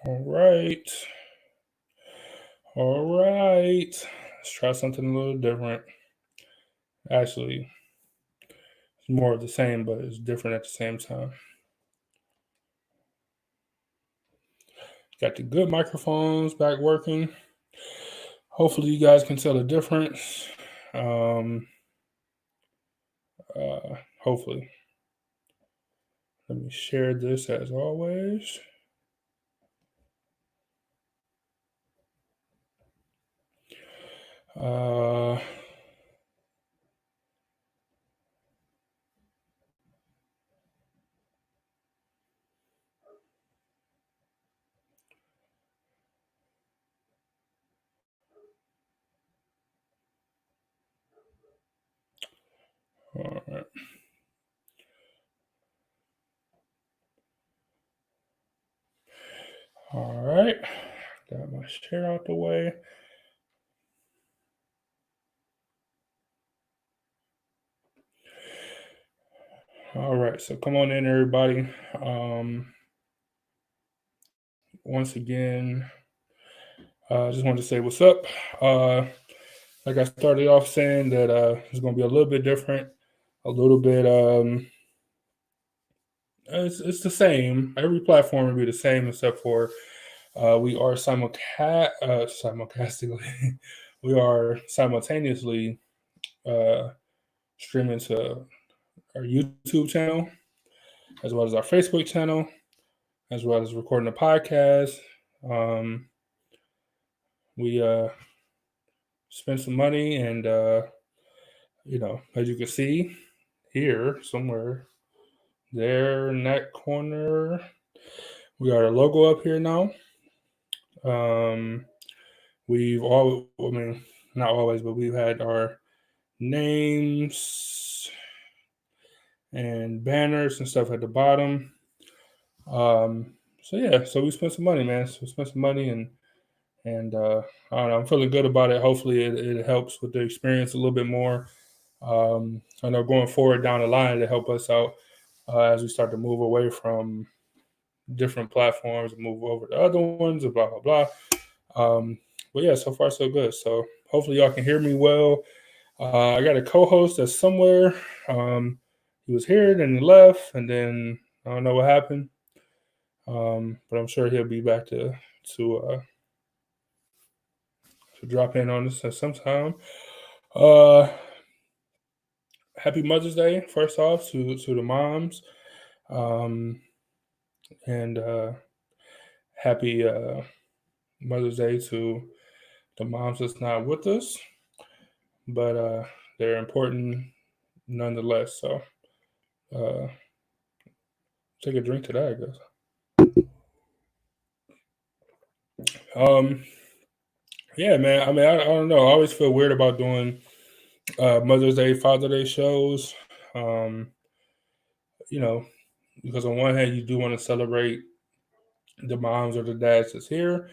All right. All right. Let's try something a little different. Actually, it's more of the same, but it's different at the same time. Got the good microphones back working. Hopefully, you guys can tell the difference. Hopefully. Let me share this as always. Uh, all right. All right. Got my share out the way. All right. So come on in, everybody. Once again, I just wanted to say what's up. Like I started off saying that it's going to be a little bit different, a little bit. It's the same. Every platform will be the same except for we are simulcastingly. We are simultaneously uh, streaming to our YouTube channel as well as our Facebook channel, as well as recording a podcast. Um, we spent some money, and as you can see here somewhere there in that corner, we got our logo up here now. We've all, I mean, not always, but we've had our names and banners and stuff at the bottom. So yeah, so we spent some money, man. So we spent some money, and I don't know, I'm feeling good about it. Hopefully, it helps with the experience a little bit more. I know going forward down the line to help us out as we start to move away from different platforms and move over to other ones and blah blah blah. But yeah, so far so good. So hopefully y'all can hear me well. I got a co-host that's somewhere. He was here, then he left, and then I don't know what happened. But I'm sure he'll be back to drop in on us at some time. Uh, Happy Mother's Day, first off, to the moms, um, and happy Mother's Day to the moms that's not with us, but they're important nonetheless. So uh, take a drink to that, I guess. Um, yeah, man. I mean, I don't know. I always feel weird about doing Mother's Day, Father's Day shows. Um, you know, because on one hand, you do want to celebrate the moms or the dads that's here.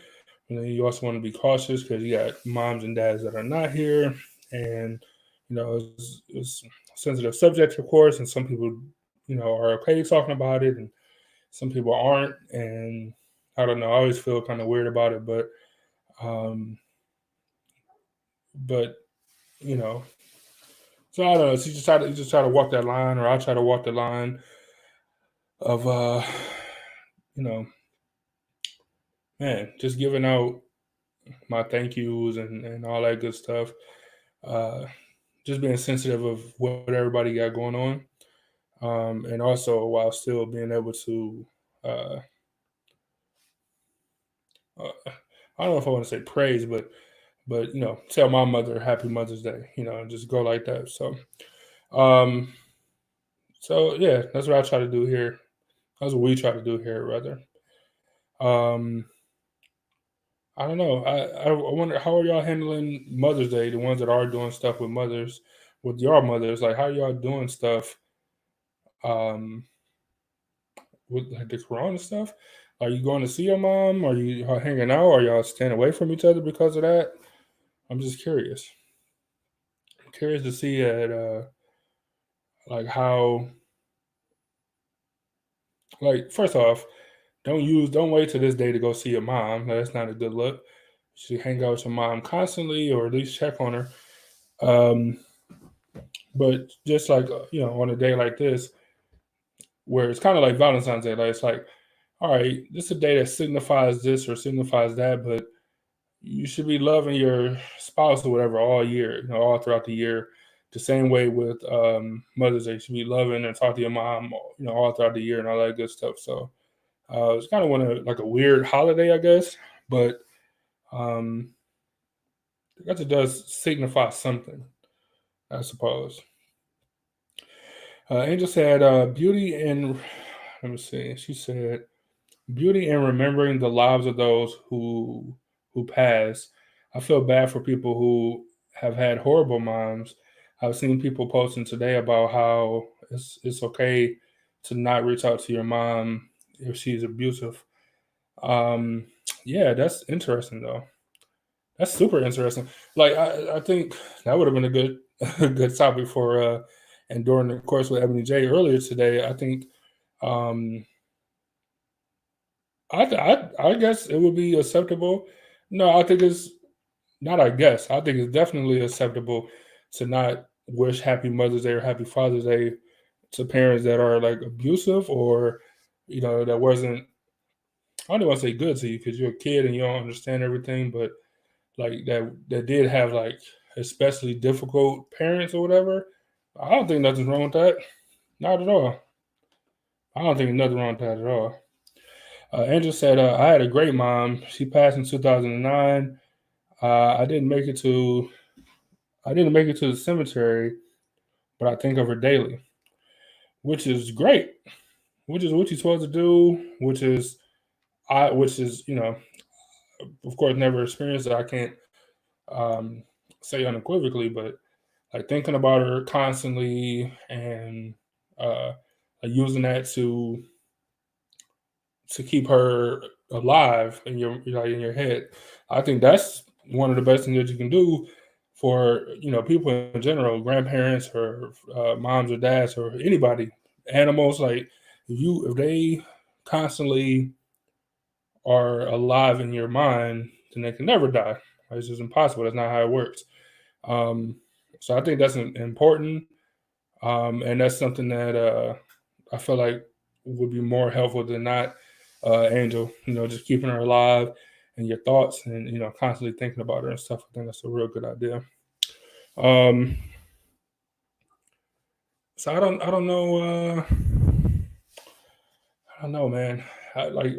And then you also want to be cautious because you got moms and dads that are not here. And, it's a sensitive subject, of course. And some people, are okay talking about it. And some people aren't. And I don't know. I always feel kind of weird about it. Um, but, you know, so I don't know. So you just try to walk that line, or I try to walk the line of, you know, man, just giving out my thank yous and all that good stuff. Uh, just being sensitive of what everybody got going on, and also while still being able to, uh, uh, I don't know if I want to say praise, but tell my mother Happy Mother's Day, and just go like that. Um, so yeah, that's what I try to do here. That's what we try to do here, rather. Um, I don't know. I wonder how are y'all handling Mother's Day? The ones that are doing stuff with mothers, with your mothers, like how y'all doing stuff um, with like, the Corona stuff? Are you going to see your mom? Are you hanging out? Are y'all staying away from each other because of that? I'm just curious. I'm curious to see at like how, like, first off, don't wait till this day to go see your mom. That's not a good look. You should hang out with your mom constantly, or at least check on her. Um, but just like on a day like this, where it's kind of like Valentine's Day, like it's like, all right, this is a day that signifies this or signifies that, but you should be loving your spouse or whatever all year, all throughout the year. The same way with Mother's Day, you should be loving and talk to your mom, all throughout the year and all that good stuff. So it's kind of like a weird holiday, I guess, but um, I guess it does signify something, I suppose. Angel said, "Beauty in." Let me see. She said, "Beauty in remembering the lives of those who pass. I feel bad for people who have had horrible moms. I've seen people posting today about how it's okay to not reach out to your mom if she's abusive. Um, yeah, that's interesting though. That's super interesting. Like I think that would have been a good a good topic for and during the course with Ebony J earlier today. I think um I guess it would be acceptable. No, I think it's not. I guess I think it's definitely acceptable to not wish Happy Mother's Day or Happy Father's Day to parents that are like abusive or that wasn't. I don't want to say good to you because you're a kid and you don't understand everything, but like that did have like especially difficult parents or whatever. I don't think nothing's wrong with that. Not at all. I don't think nothing wrong with that at all. Angel said, "I had a great mom. She passed in 2009. I didn't make it to the cemetery, but I think of her daily, which is great. Which is what you're supposed to do. Which is of course, never experienced it. I can't um, say unequivocally, but like thinking about her constantly and uh, using that to keep her alive in in your head. I think that's one of the best things that you can do for people in general, grandparents or moms or dads or anybody, animals. Like if they constantly are alive in your mind, then they can never die. It's just impossible. That's not how it works. Um, so I think that's important, and that's something that I feel like would be more helpful than not Angel. Just keeping her alive and your thoughts, and constantly thinking about her and stuff. I think that's a real good idea. Um, so I don't know. I don't know, man. Like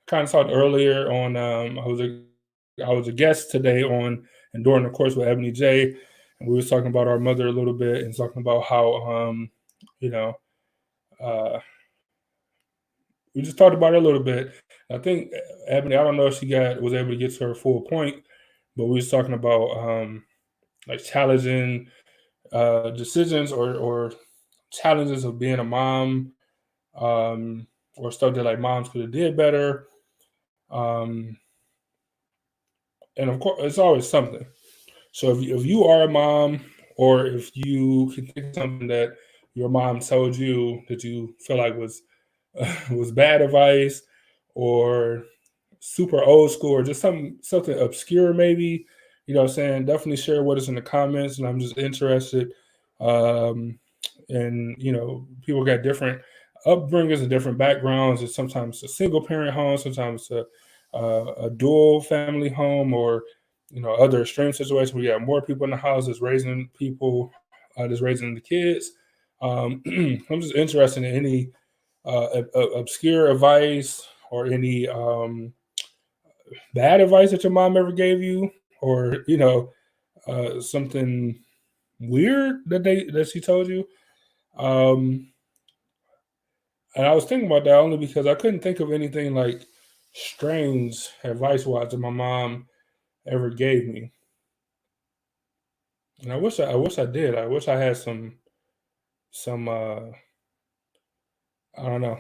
kind of talked earlier on. I was a guest today on and during the course with Ebony J, and we was talking about our mother a little bit and talking about how you know uh, we just talked about it a little bit. I think Ebony, I don't know if she was able to get to her full point, but we was talking about like challenging decisions or challenges of being a mom, um, or stuff that like moms could have did better. Um, and of course, it's always something. So if you are a mom, or if you can think of something that your mom told you that you feel like was was bad advice, or super old school, or just something obscure, maybe, what I'm saying, definitely share with us in the comments. And I'm just interested. Um, and people got different upbringings and different backgrounds. It's sometimes a single parent home, sometimes a dual family home, or other extreme situations where you have more people in the house that's raising people, that's raising the kids. I'm just interested in any obscure advice or any bad advice that your mom ever gave you, or something weird that she told you. Um, and I was thinking about that only because I couldn't think of anything like strange advice wise that my mom ever gave me. And I wish I did. I wish I had some I don't know.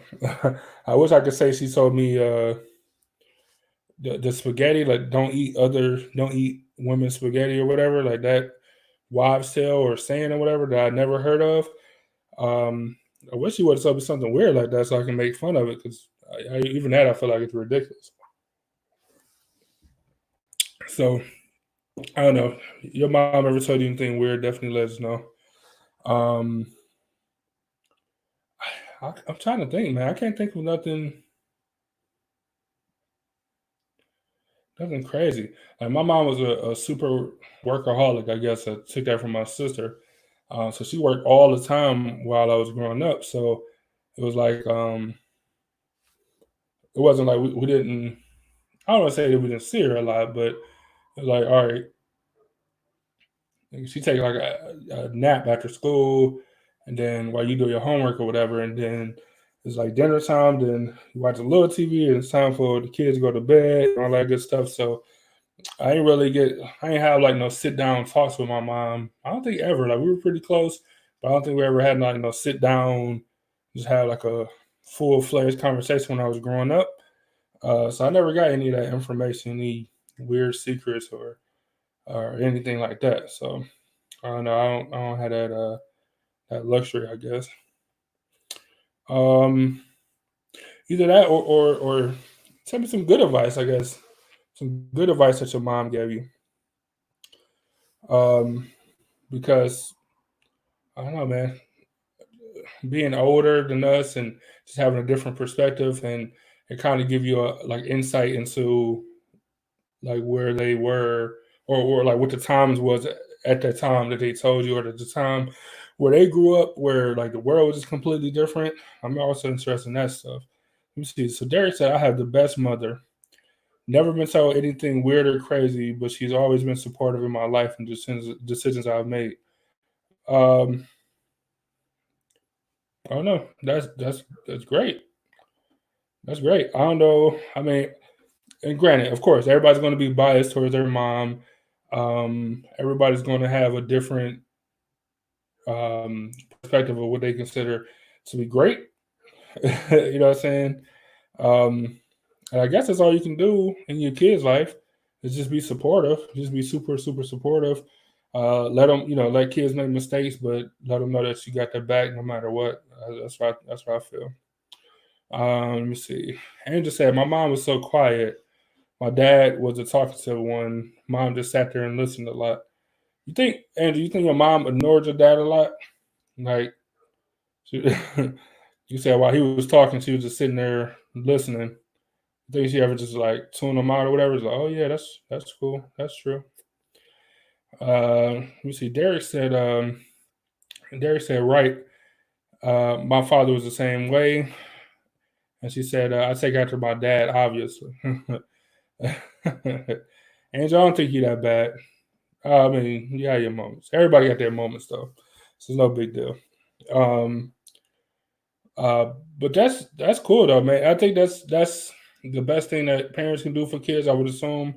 I wish I could say she told me the spaghetti, like don't eat women's spaghetti or whatever, like that wives tale or saying or whatever that I never heard of. Um, I wish she would have told me something weird like that so I can make fun of it, because Even that, I feel like it's ridiculous. So I don't know. Your mom ever told you anything weird? Definitely let us know. Um, I'm trying to think, man. I can't think of nothing crazy. Like my mom was a super workaholic. I guess I took that from my sister. So she worked all the time while I was growing up. So it was like it wasn't like we didn't. I don't want to say that we didn't see her a lot, but it was like, all right, she take like a nap after school, and then while you do your homework or whatever, and then it's like dinner time. Then you watch a little TV, and it's time for the kids to go to bed and all that good stuff. So I ain't have like no sit down talks with my mom. I don't think ever. Like we were pretty close, but I don't think we ever had like no sit down, just have like a full fledged conversation when I was growing up. So I never got any of that information, any weird secrets or anything like that. So I don't know. I don't have that luxury, I guess. Um, Either that or tell me some good advice. I guess some good advice that your mom gave you. Um, because I don't know, man. Being older than us and just having a different perspective, and it kind of give you a like insight into like where they were, or like what the times was at that time that they told you, or at the time where they grew up, where like the world was just completely different. I'm also interested in that stuff. Let me see. So Derek said, I have the best mother. Never been told anything weird or crazy, but she's always been supportive in my life and decisions I've made. Um, I don't know. That's great. That's great. I don't know. I mean, and granted, of course, everybody's going to be biased towards their mom. Everybody's going to have a different perspective of what they consider to be great. You know what I'm saying? Um, and I guess that's all you can do in your kid's life is just be supportive. Just be super, super supportive. Let them, let kids make mistakes, but let them know that you got their back no matter what. That's what I feel. Let me see. Angel said, my mom was so quiet. My dad was a talkative one. Mom just sat there and listened a lot. Andrew, you think your mom ignored your dad a lot? Like, she, you said while he was talking, she was just sitting there listening. You think she ever just like tune him out or whatever? It's like, oh yeah, that's cool. That's true. Let me see. Derek said, right. My father was the same way. And she said, I take after my dad, obviously. Angel, I don't think you that bad. I mean, you have your moments. Everybody got their moments though. So it's no big deal. Um, uh, but that's cool though, man. I think that's the best thing that parents can do for kids. I would assume.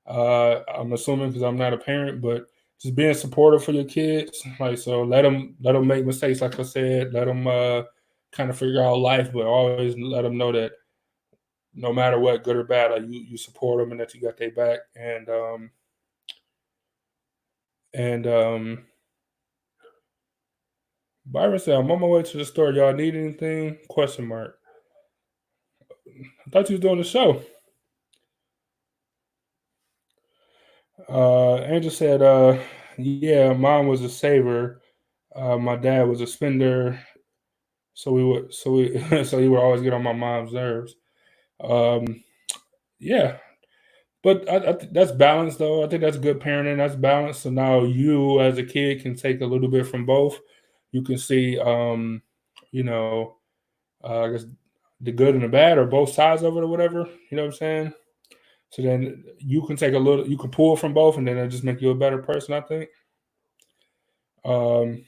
I'm assuming because I'm not a parent, but just being supportive for your kids. Like so, let them make mistakes. Like I said, let them kind of figure out life, but always let them know that no matter what, good or bad, like you support them and that you got their back. And Byron said, I'm on my way to the store. Y'all need anything? Question mark. I thought you was doing the show. Angel said, yeah, mom was a saver. My dad was a spender. So he would always get on my mom's nerves. Um, yeah, but I think that's balance though. I think that's good parenting. That's balance. So now you as a kid can take a little bit from both. You can see, you know, I guess the good and the bad or both sides of it or whatever. You know what I'm saying? So then you can take a little, you can pull from both, and then it'll just make you a better person. I think. Um,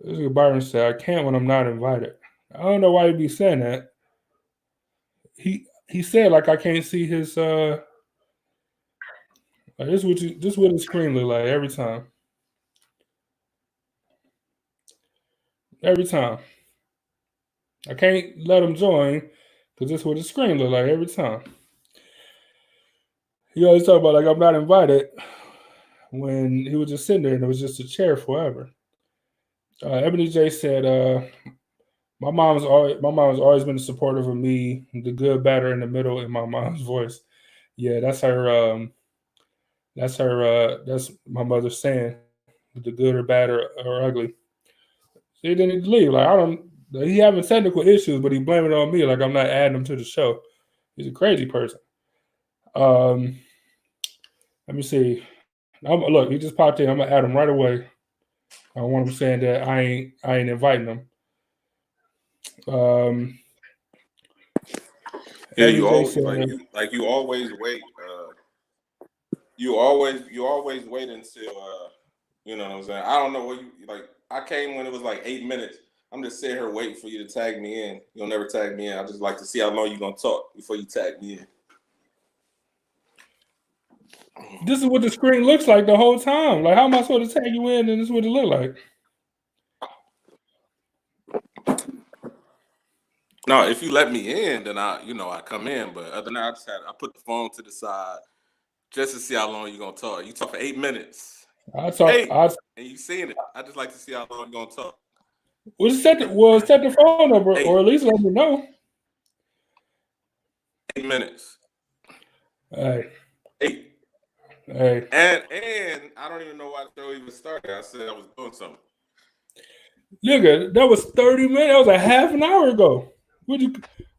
this is what Byron said, I can't when I'm not invited. I don't know why he'd be saying that. He said like I can't see his like, this what his screen look like every time. Every time. I can't let him join because this what his screen look like every time. He always talk about like I'm not invited when he was just sitting there and it was just a chair forever. Ebony J said, my mom's always been supportive of me, the good, bad, or in the middle in my mom's voice. Yeah, that's her. That's her. That's my mother's saying, the good or bad or ugly. He didn't leave. Like I don't. He having technical issues, but he blaming it on me. Like I'm not adding him to the show. He's a crazy person. Um, Let me see. Look, he just popped in. I'm gonna add him right away. I want him saying that I ain't inviting him. Um, Yeah, Every you day always saying, you always wait. You always wait until you know what I'm saying. I don't know what you like. I came when it was like 8 minutes. I'm just sitting here waiting for you to tag me in. You'll never tag me in. I just like to see how long you're gonna talk before you tag me in. this is what the screen looks like the whole time. Like, how am I supposed to tag you in and this is what it look like? No, if you let me in, then I come in. But other than that, I put the phone to the side just to see how long you're gonna talk. You talk for 8 minutes. I talk. Hey, I and you seen it. I just like to see how long you're gonna talk. set the phone number, or Eight, at least let me know. 8 minutes. Hey, 8. hey, And I don't even know why the show even started. I said I was doing something. nigga, that was 30 minutes. That was a half an hour ago. What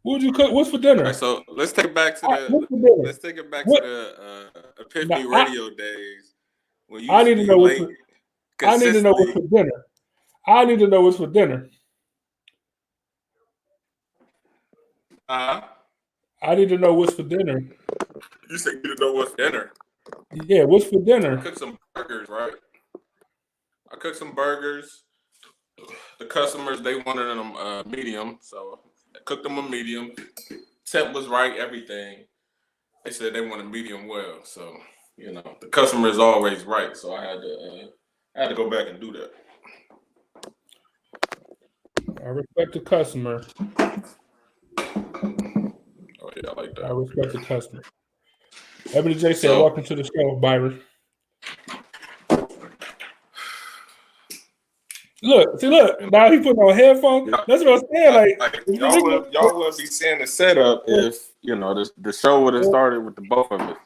would you cook? What's for dinner? All right, so let's take it back to What's for dinner? let's take it back What? to the Now, Epiphany Radio days when you I used to need to be know what's late for. I need to know what's consistently. for dinner. I need to know what's for dinner. Uh, I need to know what's for dinner. you said you didn't know what's dinner. Yeah, what's for I dinner? cooked some burgers, right? I cooked some burgers. The customers, they wanted them medium, so I cooked them a medium. Temp was right, everything. They said they wanted medium well, so the customer is always right. So I had to go back and do that. I respect the customer. Oh yeah, I like I that. respect the customer. Ebony J said, So "Welcome to the show, Byron." Look. Now he putting on headphones. That's what I'm saying. Like, if the y'all would be seeing the setup if the show would have started with the both of us.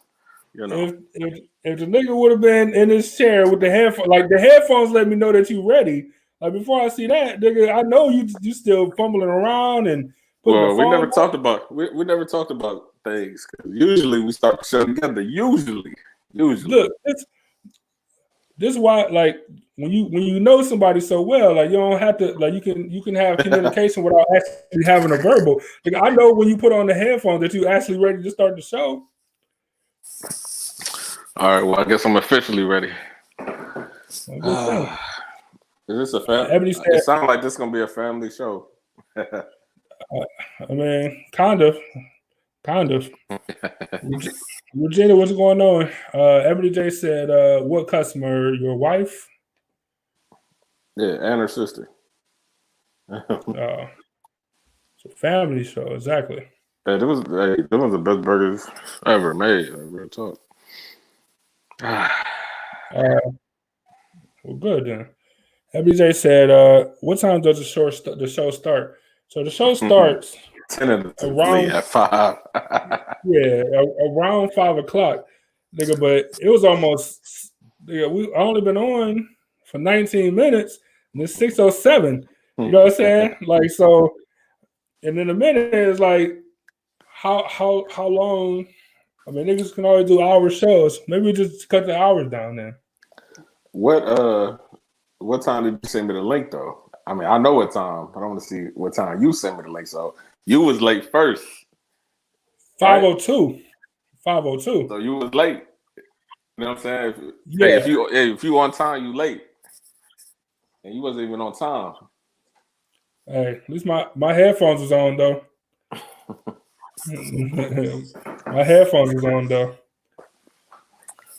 if the nigga would have been in his chair with the headphones, like the headphones, let me know that you ready. Like before I see that, nigga, I know you still fumbling around and putting the Well, we phone. we never talked about things. Usually we start the show together. Usually. Look, this is why, like, when you know somebody so well, like you don't have to, like you can have communication without actually having a verbal. Like I know when you put on the headphones that you actually ready to start the show. All right, well, I guess I'm officially ready. I'm just saying. Is this a family? Ebony said, It sounds like this is gonna be a family show. I mean, kind of. Regina, what's going on? Ebony J said, "What customer? Your wife?" Yeah, and her sister. It's a family show, exactly. Hey, those was the best burgers ever made. Real talk. Well, good then. Ebony J said, "What time does the show start?" So the show starts tentatively at 5. around 5 o'clock, nigga. But it was almost, nigga. We only been on for 19 minutes, and it's 6:07. You know what I'm saying? Like so, and in a minute is like how long? I mean, niggas can always do hour shows. Maybe we just cut the hours down then. What time did you send me the link though? I mean, I know what time. I don't want to see what time you sent me the link. So you was late first. 5:02. Right? 5:02. So you was late. You know what I'm saying? Yeah. If you on time, you late. And you wasn't even on time. Hey, at least my headphones was on though. My headphones was on though.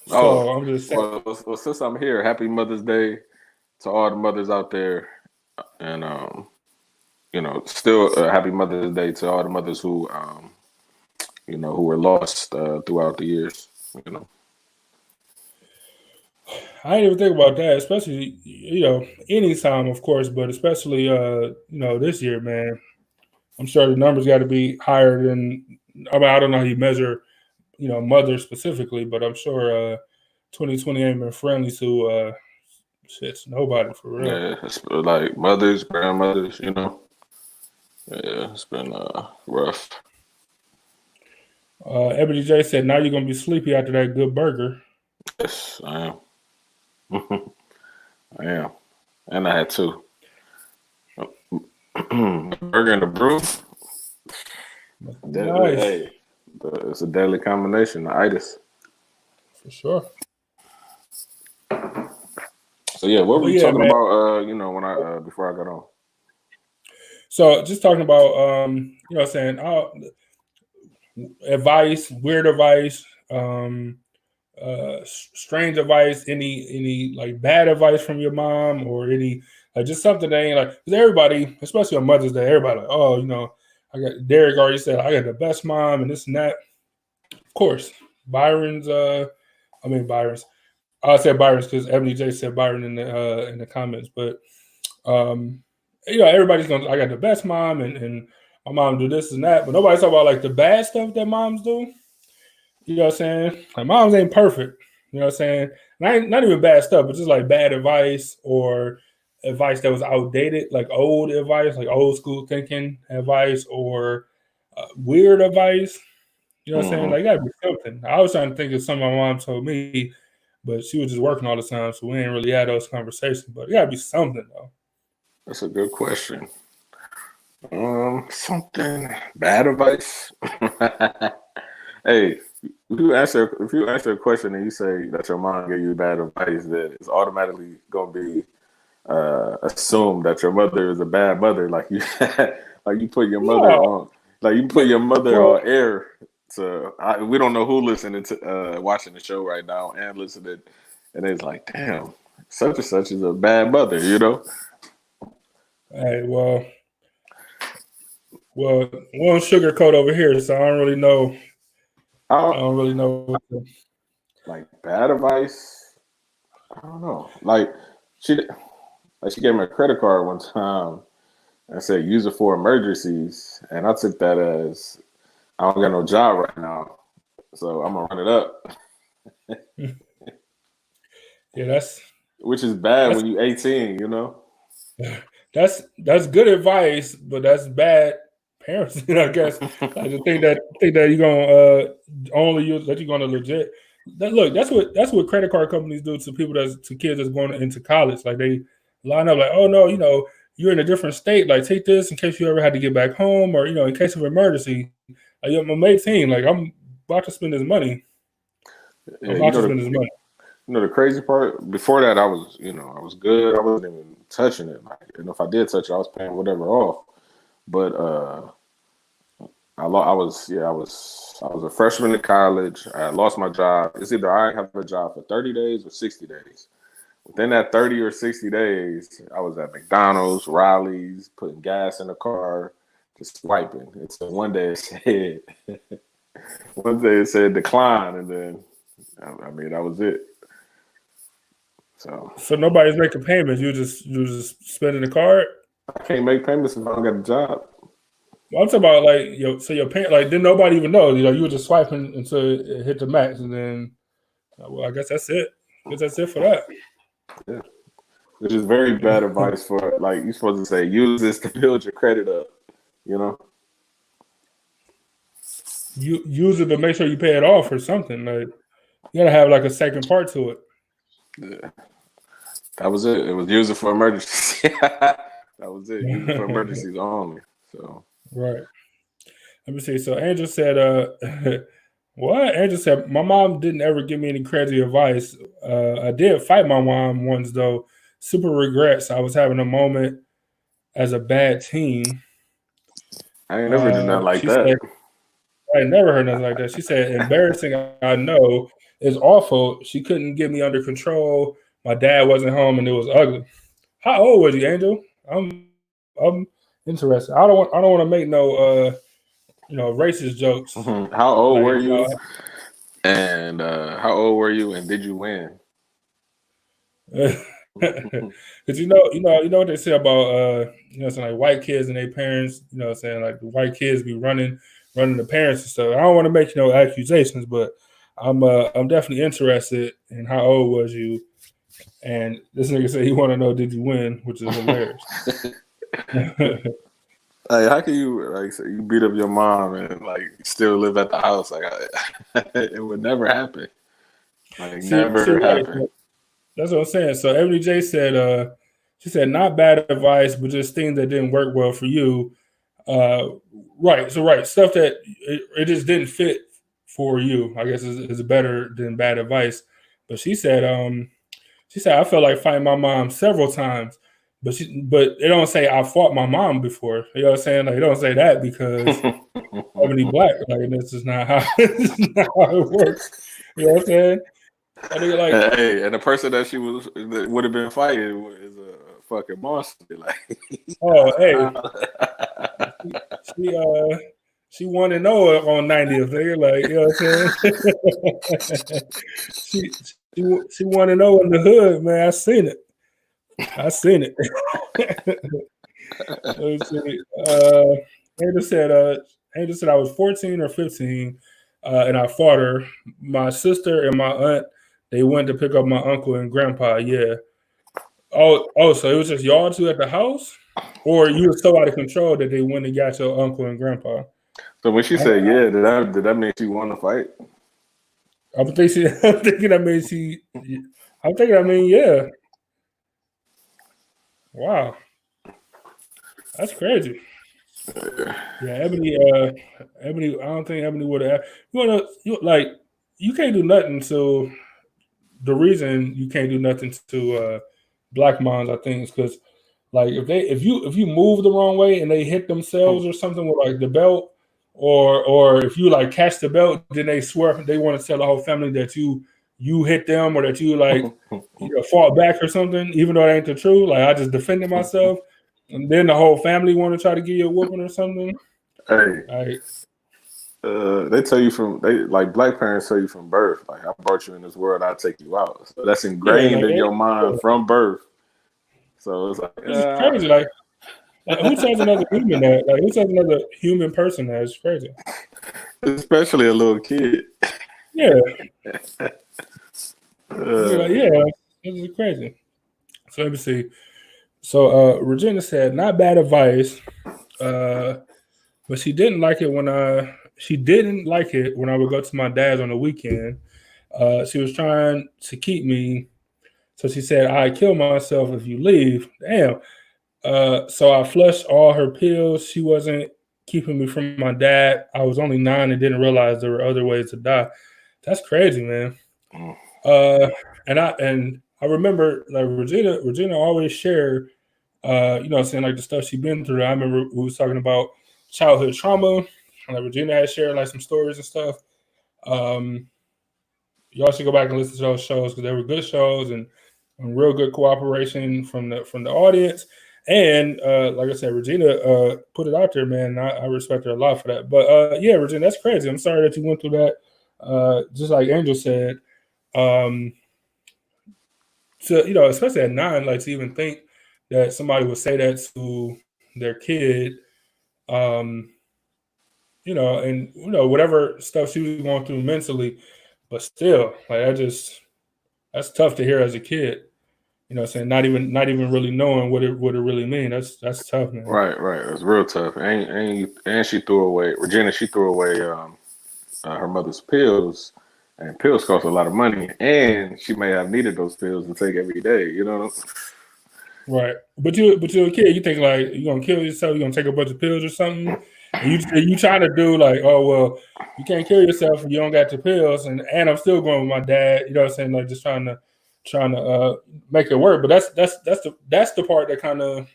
So I'm just saying. Well, since I'm here, happy Mother's Day to all the mothers out there, and still happy Mother's Day to all the mothers who who were lost throughout the years. I didn't even think about that, especially anytime, of course, but especially this year, man. I'm sure the numbers got to be higher than. I mean, I don't know how you measure, mothers specifically, but I'm sure 2020 ain't been friendly to nobody for real. Yeah, it's like mothers, grandmothers, you know. Yeah, it's been rough. Ebony J said, "Now you're gonna be sleepy after that good burger." Yes, I am. I am, and I had two. Burger and the brew. Nice. Hey, it's a deadly combination. The itis. For sure. So yeah, what were you talking man. about? When I before I got on. So just talking about saying advice, weird advice, strange advice, any like bad advice from your mom, or any like just something that ain't like, because everybody, especially on Mother's Day, everybody like, oh, I got Derek already said I got the best mom and this and that. Of course, Byron's. I said Byron's because Ebony J said Byron in the comments, but everybody's gonna. I got the best mom, and my mom do this and that, but nobody's talking about like the bad stuff that moms do. You know what I'm saying? Like moms ain't perfect. You know what I'm saying? Not even bad stuff, but just like bad advice or advice that was outdated, like old advice, like old school thinking advice, or weird advice. You know what I'm saying? Like, gotta be something. I was trying to think of something my mom told me, but she was just working all the time, so we ain't really had those conversations. But it gotta be something though. That's a good question. Something bad advice. Hey, if you answer a question and you say that your mom gave you bad advice, then it's automatically gonna be assumed that your mother is a bad mother. Like you, like you put your mother on, like you put your mother on air. So we don't know who listening to watching the show right now and listening, and it's like, damn, such and such is a bad mother, you know. Hey, well, we don't sugarcoat over here, so I don't really know. I don't really know. Like bad advice, I don't know. Like she gave me a credit card one time and said use it for emergencies, and I took that as I don't got no job right now, so I'm gonna run it up. Yeah, which is bad when you're 18, you know. That's good advice, but that's bad parenting, I guess. I just think that you're gonna only use that you're gonna legit. That's what credit card companies do to people to kids that's going into college. Like they line up like, oh no, you're in a different state. Like take this in case you ever had to get back home, or in case of emergency. Like I'm 18. Like I'm about to spend this money. Yeah, the crazy part, before that, I was good. I wasn't even touching it. And if I did touch it, I was paying whatever off. But I was a freshman in college. I lost my job. It's either I have a job for 30 days or 60 days. Within that 30 or 60 days, I was at McDonald's, Riley's, putting gas in the car, just swiping. And so one day it said decline, and then that was it. So nobody's making payments. You just spending the card. I can't make payments if I don't got a job. Well, I'm talking about like your parent. Like didn't nobody even know? You were just swiping until it hit the max, and then I guess that's it. I guess that's it for that. Yeah, which is very bad advice for like you're supposed to say use this to build your credit up. You know. You use it to make sure you pay it off or something. Like you gotta have like a second part to it. Yeah. That was it. It was use it for emergencies. That was it. Use it for emergencies only. So right. Let me see. So Angel said, what? Angel said, my mom didn't ever give me any crazy advice. I did fight my mom once though. Super regrets. I was having a moment as a bad teen. I ain't never did nothing like that. Said, I never heard nothing like that. She said, embarrassing, I know, is awful. She couldn't get me under control. My dad wasn't home and it was ugly. How old was you, Angel? I'm interested. I don't want to make no racist jokes. Mm-hmm. How old were you? And how old were you? And did you win? Because you know what they say about saying like white kids and their parents. Saying like the white kids be running the parents and stuff. I don't want to make no accusations, but I'm definitely interested in how old was you. And this nigga said he want to know did you win, which is hilarious. Hey, how can you like say you beat up your mom and like still live at the house? Like it would never happen. Like never happen. Right. That's what I'm saying. So Ebony J said, she said not bad advice, but just things that didn't work well for you. Right. So stuff that it just didn't fit for you. I guess is better than bad advice. But she said I felt like fighting my mom several times. But it don't say I fought my mom before. You know what I'm saying? Like it don't say that because Ebony black. Like this is not how it works. You know what I'm saying? I think like hey, and the person that would have been fighting is a fucking monster. Like oh hey. She 1-0 on 90th. Nigga. Like, you know what I'm saying? she 1-0 in the hood, man. I seen it. Angel said I was 14 or 15, and I fought her. My sister and my aunt, they went to pick up my uncle and grandpa. Yeah. Oh, so it was just y'all two at the house, or you were so out of control that they went and got your uncle and grandpa? So when she said yeah, did that mean she won the fight? I'm thinking that mean yeah. Wow, that's crazy. Yeah, Ebony. I don't think Ebony would have. You can't do nothing. So the reason you can't do nothing to black moms, I think, is because like if you move the wrong way and they hit themselves or something with like the belt, or if you like catch the belt, then they swear they want to tell the whole family that you hit them or that you like fought back or something, even though it ain't the truth. Like I just defended myself, and then the whole family want to try to give you a whooping or something. Hey, they tell you like black parents tell you from birth, like I brought you in this world, I'll take you out. So that's ingrained in your mind from birth. So it's like it's crazy. Like who tells another human that? Like who tells another human person that? It's crazy. Especially a little kid. Yeah. This is crazy. So let me see. So Regina said, not bad advice, but she didn't like it when I would go to my dad's on the weekend. She was trying to keep me, so she said, I'd kill myself if you leave. Damn. So I flushed all her pills. She wasn't keeping me from my dad. I was only 9 and didn't realize there were other ways to die. That's crazy, man. And I remember like Regina always shared, saying like the stuff she'd been through. I remember we was talking about childhood trauma. And like Regina had shared like some stories and stuff. Y'all should go back and listen to those shows because they were good shows and real good cooperation from the audience. And like I said, Regina put it out there, man. I respect her a lot for that. But yeah, Regina, that's crazy. I'm sorry that you went through that. Just like Angel said, to especially at 9, like to even think that somebody would say that to their kid, and whatever stuff she was going through mentally, but still, like that's tough to hear as a kid. Saying not even really knowing what it really means. That's tough, man. Right. That's real tough. And she threw away Regina. She threw away her mother's pills, and pills cost a lot of money. And she may have needed those pills to take every day. You know. Right, but you're a kid. You think like you're gonna kill yourself. You're gonna take a bunch of pills or something. And you trying to do like, oh well, you can't kill yourself if you don't got your pills. And I'm still going with my dad. You know what I'm saying? Like just trying to make it work. But that's the part that kind of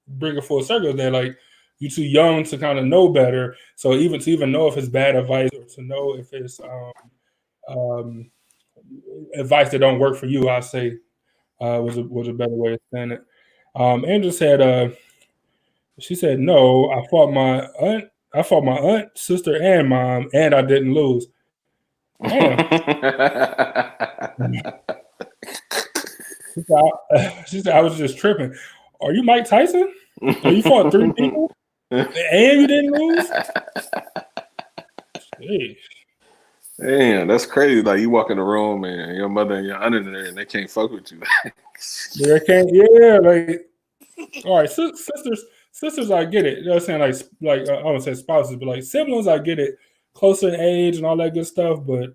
bring it full circle. That like you're too young to kind of know better. So even know if it's bad advice or to know if it's advice that don't work for you, I say was a better way of saying it. Angel said, she said, no, I fought my aunt, sister, and mom, and I didn't lose. Damn. She said, I was just tripping. Are you Mike Tyson? Oh, you fought 3 people and you didn't lose? Jeez. Damn, that's crazy. Like you walk in the room and your mother and your aunt in there and they can't fuck with you. They can't. Yeah, like all right, sisters, I get it. You know what I'm saying? Like I wouldn't say spouses, but like siblings, I get it. Closer in age and all that good stuff, but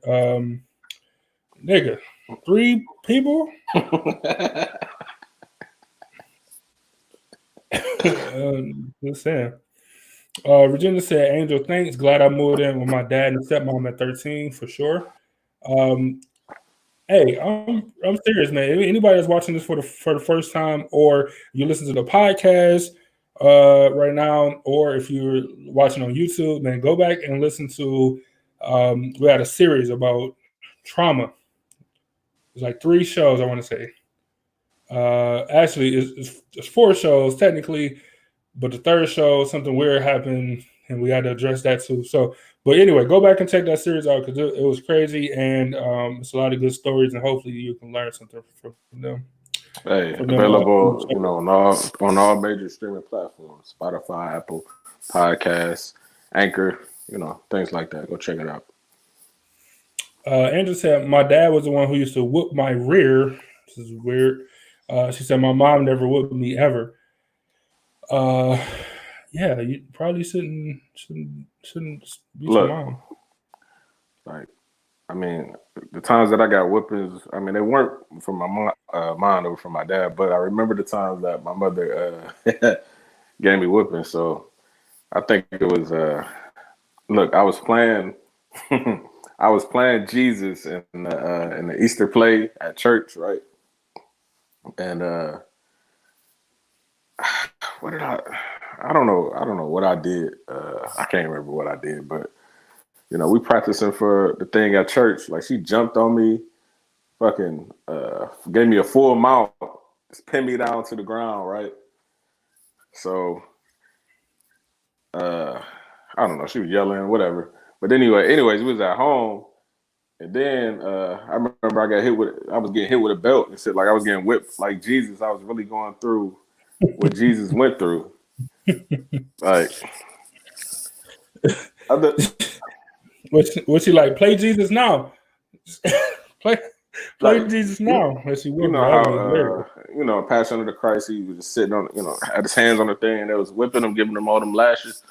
nigga, 3 people. Just saying. Regina said, "Angel, thanks. Glad I moved in with my dad and stepmom at 13 for sure." Hey, I'm serious, man. Anybody that's watching this for the first time, or you listen to the podcast right now, or if you're watching on YouTube, man, go back and listen to. We had a series about trauma. It's like 3 shows, I want to say. Actually, it's 4 shows technically, but the 3rd show, something weird happened, and we had to address that too. So, but anyway, go back and check that series out because it was crazy, and it's a lot of good stories, and hopefully you can learn something from them. Hey, available, on all major streaming platforms: Spotify, Apple Podcasts, Anchor, things like that. Go check it out. Andrew said, "My dad was the one who used to whoop my rear." This is weird. She said, "My mom never whooped me ever." Yeah, you probably shouldn't beat your mom. Like, I mean, the times that I got whippings, I mean, they weren't from my mom, they were from my dad. But I remember the times that my mother gave me whippings. So I think it was. Look, I was playing. I was playing Jesus in the Easter play at church, right? And what did I don't know what I did. I can't remember what I did, but we practicing for the thing at church. Like she jumped on me, fucking gave me a full mount, just pinned me down to the ground, right? So I don't know, she was yelling, whatever. But anyways, we was at home, and then I remember I was getting hit with a belt, and said like I was getting whipped like Jesus. I was really going through what Jesus went through. Like, what she like? Play Jesus now. play Jesus now. How Passion of the Christ. He was just sitting on, had his hands on the thing, and they was whipping him, giving him all them lashes.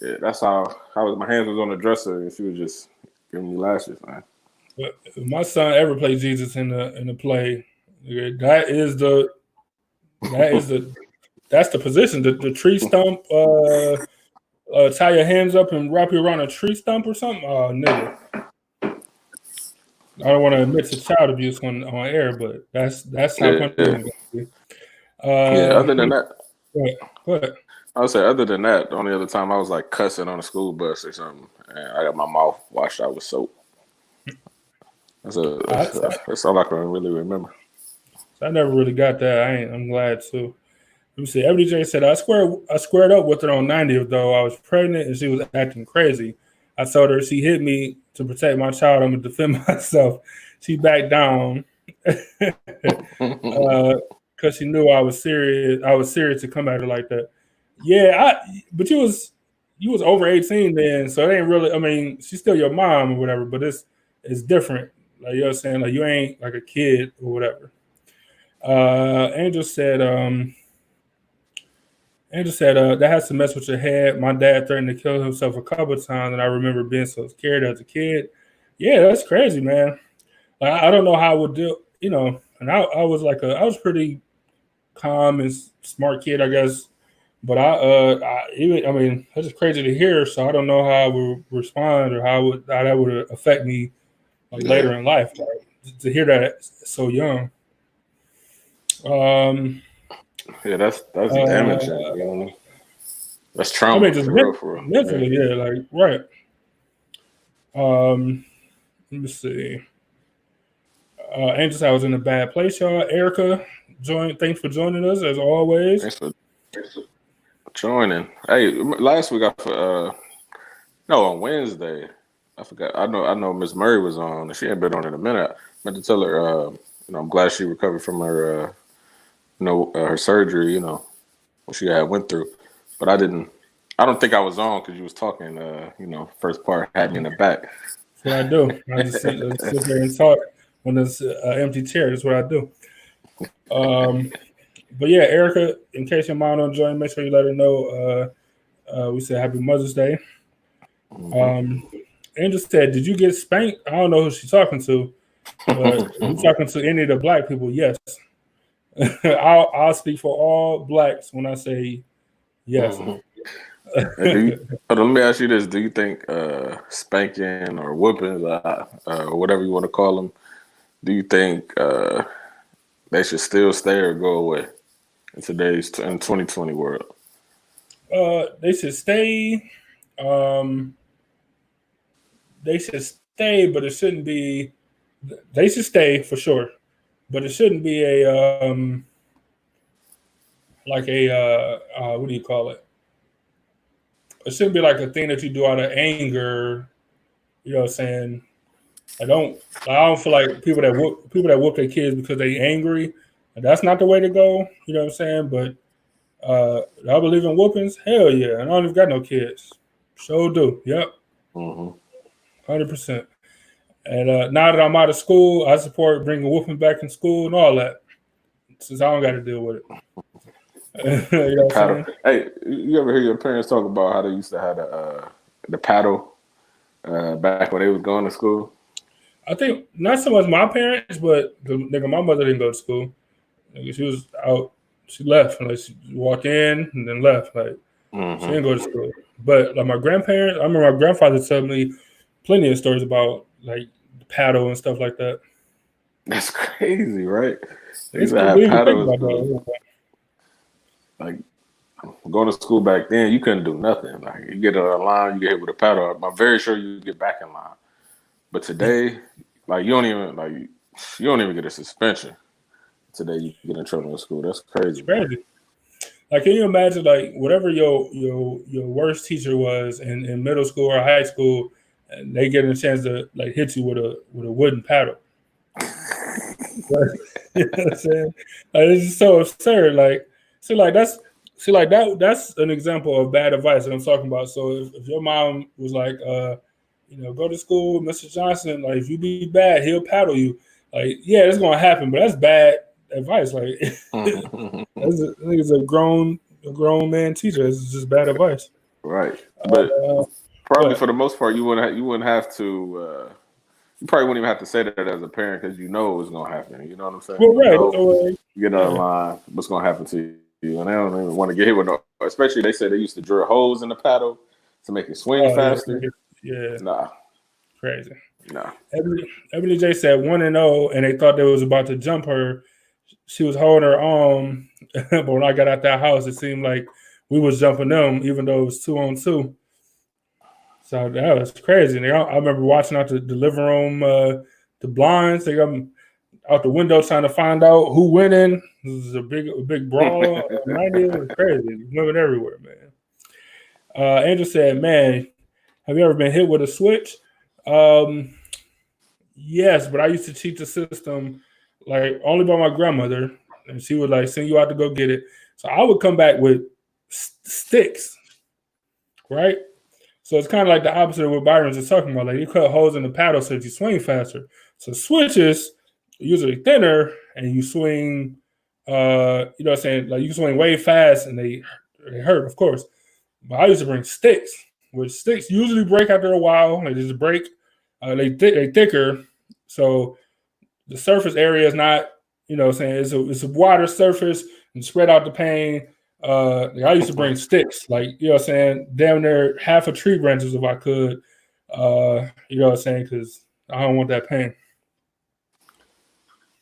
Yeah, that's how my hands was on the dresser, and she was just giving me lashes, man. But if my son ever played Jesus in the play, that's the position. The tree stump. Tie your hands up and wrap you around a tree stump or something. Oh, nigga. I don't want to admit to child abuse on air, but that's how punishment is. Other than that, go ahead. I would say other than that, the only other time I was like cussing on a school bus or something, and I got my mouth washed out with soap. That's all I can really remember. I never really got that. I'm glad too. Let me see. FDJ said, I squared up with her on 90th, though. I was pregnant and she was acting crazy. I told her she hit me to protect my child. I'm going to defend myself. She backed down because she knew I was serious. I was serious to come at her like that. Yeah, but you was over 18 then, so it ain't really, I mean, she's still your mom or whatever, but it's different. Like, you know what I'm saying? Like, you ain't like a kid or whatever. Angel said, that has to mess with your head. My dad threatened to kill himself a couple of times, and I remember being so scared as a kid. Yeah, that's crazy, man. I don't know how I would do, and I was pretty calm and smart kid, I guess. But that's just crazy to hear. So I don't know how I would respond or how that would affect me later in life. Like, to hear that so young. Yeah, that's damaging. That's trauma. I mean, just mentally, yeah, like right. Let me see. Angel said I was in a bad place, y'all. Erica, thanks for joining us as always. Thanks for joining. Hey, last week on Wednesday, I forgot. I know Miss Murray was on, and she hadn't been on in a minute. I meant to tell her I'm glad she recovered from her, her surgery. What she had went through. But I don't think I was on because you was talking. First part had me in the back. That's what I do. I just sit there and talk when there's an empty chair. That's what I do. But yeah, Erica, in case your mom don't join, make sure you let her know. We said Happy Mother's Day. Angel said, "Did you get spanked?" I don't know who she's talking to, but if you're talking to any of the black people, yes. I'll speak for all blacks when I say yes. Let me ask you this: do you think spanking or whoopings, or whatever you want to call them, do you think they should still stay or go away in 2020 world? They should stay. They should stay, but it shouldn't be. They should stay for sure, but it shouldn't be a what do you call it? It shouldn't be like a thing that you do out of anger. You know what I'm saying? I don't feel like people that whoop their kids because they angry. That's not the way to go. You know what I'm saying? But I believe in whoopings. Hell yeah! And I don't even got no kids. Sure do. Yep. 100%. And now that I'm out of school, I support bringing whooping back in school and all that. Since I don't got to deal with it. You know what I'm saying? Hey, you ever hear your parents talk about how they used to have the paddle back when they was going to school? I think not so much my parents, but my mother didn't go to school. She was out. She left. Like she walked in and then left. Like she didn't go to school. But like my grandparents, I remember my grandfather telling me plenty of stories about like the paddle and stuff like that. That's crazy, right? They have paddles. Like going to school back then, you couldn't do nothing. Like you get a line, you get hit with a paddle. I'm very sure you get back in line. But today, like you don't even get a suspension. Today you get in trouble in school. That's crazy. It's crazy. Like, can you imagine like whatever your worst teacher was in middle school or high school, and they get a chance to like hit you with a wooden paddle? You know what I'm saying? Like, it's just so absurd. Like, that's an example of bad advice that I'm talking about. So if your mom was like, go to school, Mr. Johnson, like if you be bad, he'll paddle you. Like, yeah, it's gonna happen, but that's bad advice. Like, I think it's a grown man teacher. It's just bad advice. Right, but probably for the most part, you wouldn't have to. You probably wouldn't even have to say that as a parent because you know what's gonna happen. You know what I'm saying? Well, right. You get out of line, what's gonna happen to you, and they don't even want to get hit with no. Especially they said they used to drill holes in the paddle to make it swing faster. Yeah. Nah. Crazy. Nah. Ebony J said 1-0, and they thought they was about to jump her. She was holding her arm, but when I got out that house, it seemed like we was jumping them, even though it was 2-on-2. So that was crazy. And I remember watching out the living room, the blinds. They got out the window trying to find out who winning. This was a big brawl. It was crazy. Women everywhere, man. Andrew said, "Man, have you ever been hit with a switch?" Yes, but I used to cheat the system like only by my grandmother, and she would like send you out to go get it. So I would come back with sticks, right? So it's kind of like the opposite of what Byron's just talking about. Like you cut holes in the paddle so that you swing faster. So switches are usually thinner, and you swing. You know what I'm saying? Like you swing way fast, and they hurt, of course. But I used to bring sticks, which sticks usually break after a while. They just break. They thicker, so the surface area is not. You know what I'm saying? It's a wider surface and spread out the pain. I used to bring sticks, like, you know what I'm saying, damn near half a tree branches if I could, you know what I'm saying, because I don't want that pain.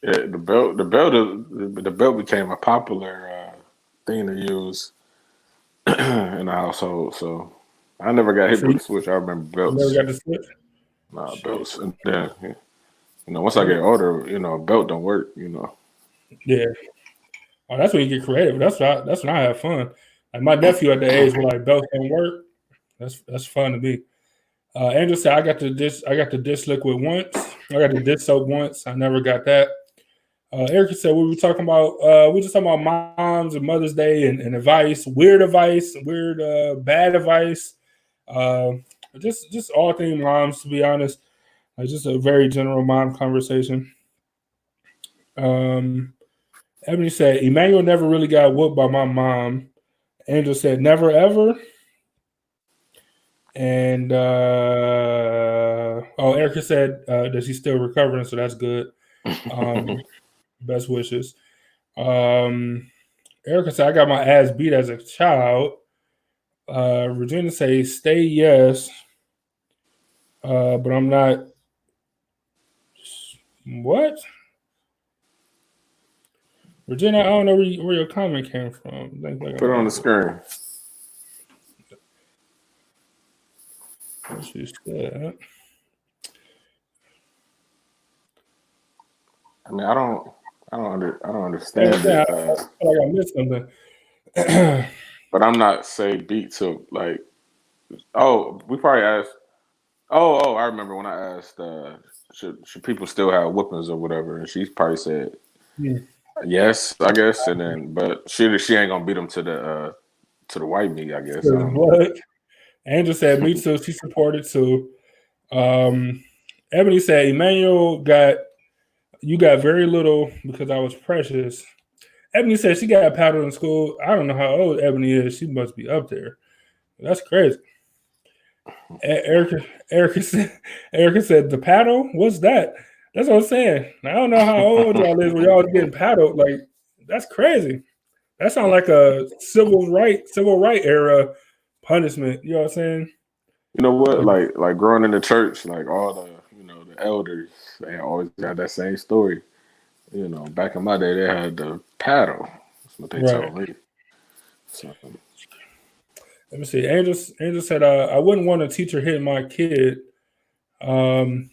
Yeah, the belt became a popular thing to use in the household. So I never got hit with the switch. I remember belts. You never got the switch? Nah, belts. And then, once I get older, a belt don't work. Yeah. Oh, that's when you get creative. That's when I have fun. Like my nephew at the age where like belts don't work. That's fun to me. Andrew said I got the dish liquid once. I got the dish soap once. I never got that. Erica said we were talking about. We just talking about moms and Mother's Day and advice, weird, bad advice. Just all things moms. To be honest, just a very general mom conversation. Ebony said Emmanuel never really got whooped by my mom. Angel said never ever. And Erica said that she's still recovering, so that's good. Best wishes. Erica said I got my ass beat as a child. Regina say stay yes, but I'm not. What? Regina, I don't know where your comment came from. Put it on the screen. She said. I mean, I don't understand. Yeah, I feel like I missed something. But I'm not beat to like. Oh, we probably asked. Oh, I remember when I asked, should people still have whippings or whatever, and she probably said, yes, I guess. And then, but she ain't gonna beat them to the white meat, I guess. What? Angel said, me too. She supported too. Ebony said, Emmanuel you got very little because I was precious. Ebony said she got paddled in school. I don't know how old Ebony is. She must be up there. That's crazy. Erica said, the paddle? What's that? That's what I'm saying. I don't know how old y'all is when y'all getting paddled. Like, that's crazy. That sounds like a civil right era punishment. You know what I'm saying? You know what? Like growing in the church, like all the the elders, they always got that same story. You know, back in my day, they had the paddle. That's what they told me. So. Let me see. Angel said, I wouldn't want a teacher hitting my kid. You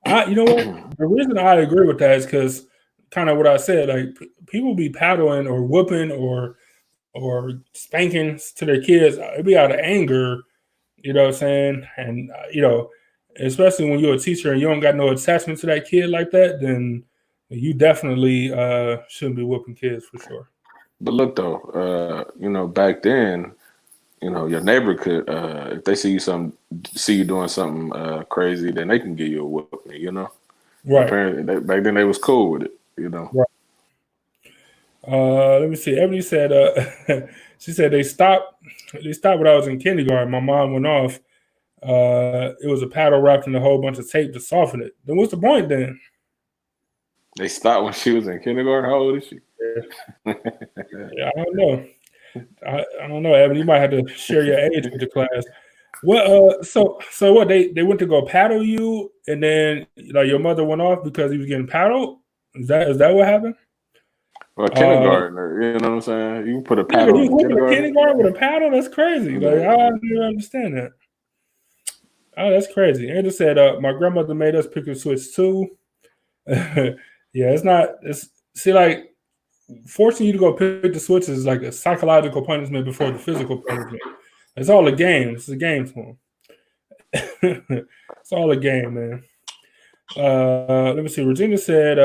know what? The reason I agree with that is because kind of what I said, like people be paddling or whooping or spanking to their kids. It'd be out of anger, you know what I'm saying? And, especially when you're a teacher and you don't got no attachment to that kid like that, then you definitely shouldn't be whooping kids for sure. But look though, back then, your neighbor could, if they see you doing something crazy, then they can give you a whooping, Right. Apparently, back then they was cool with it, Right. Let me see. Ebony said, she said they stopped when I was in kindergarten. My mom went off. It was a paddle wrapped in a whole bunch of tape to soften it. Then what's the point then? They stopped when she was in kindergarten? How old is she? Yeah, I don't know. I don't know, Evan. You might have to share your age with the class. Well, so what? They went to go paddle you, and then like your mother went off because he was getting paddled. Is that what happened? Well, kindergartner, you know what I'm saying? You can put a paddle in kindergarten with a paddle. That's crazy. Like I don't understand that. Oh, that's crazy. Andrew said, my grandmother made us pick a switch too. Yeah, it's not. Like forcing you to go pick the switches is like a psychological punishment before the physical punishment. It's all a game. It's a game for them. It's all a game, man. Let me see. Regina said,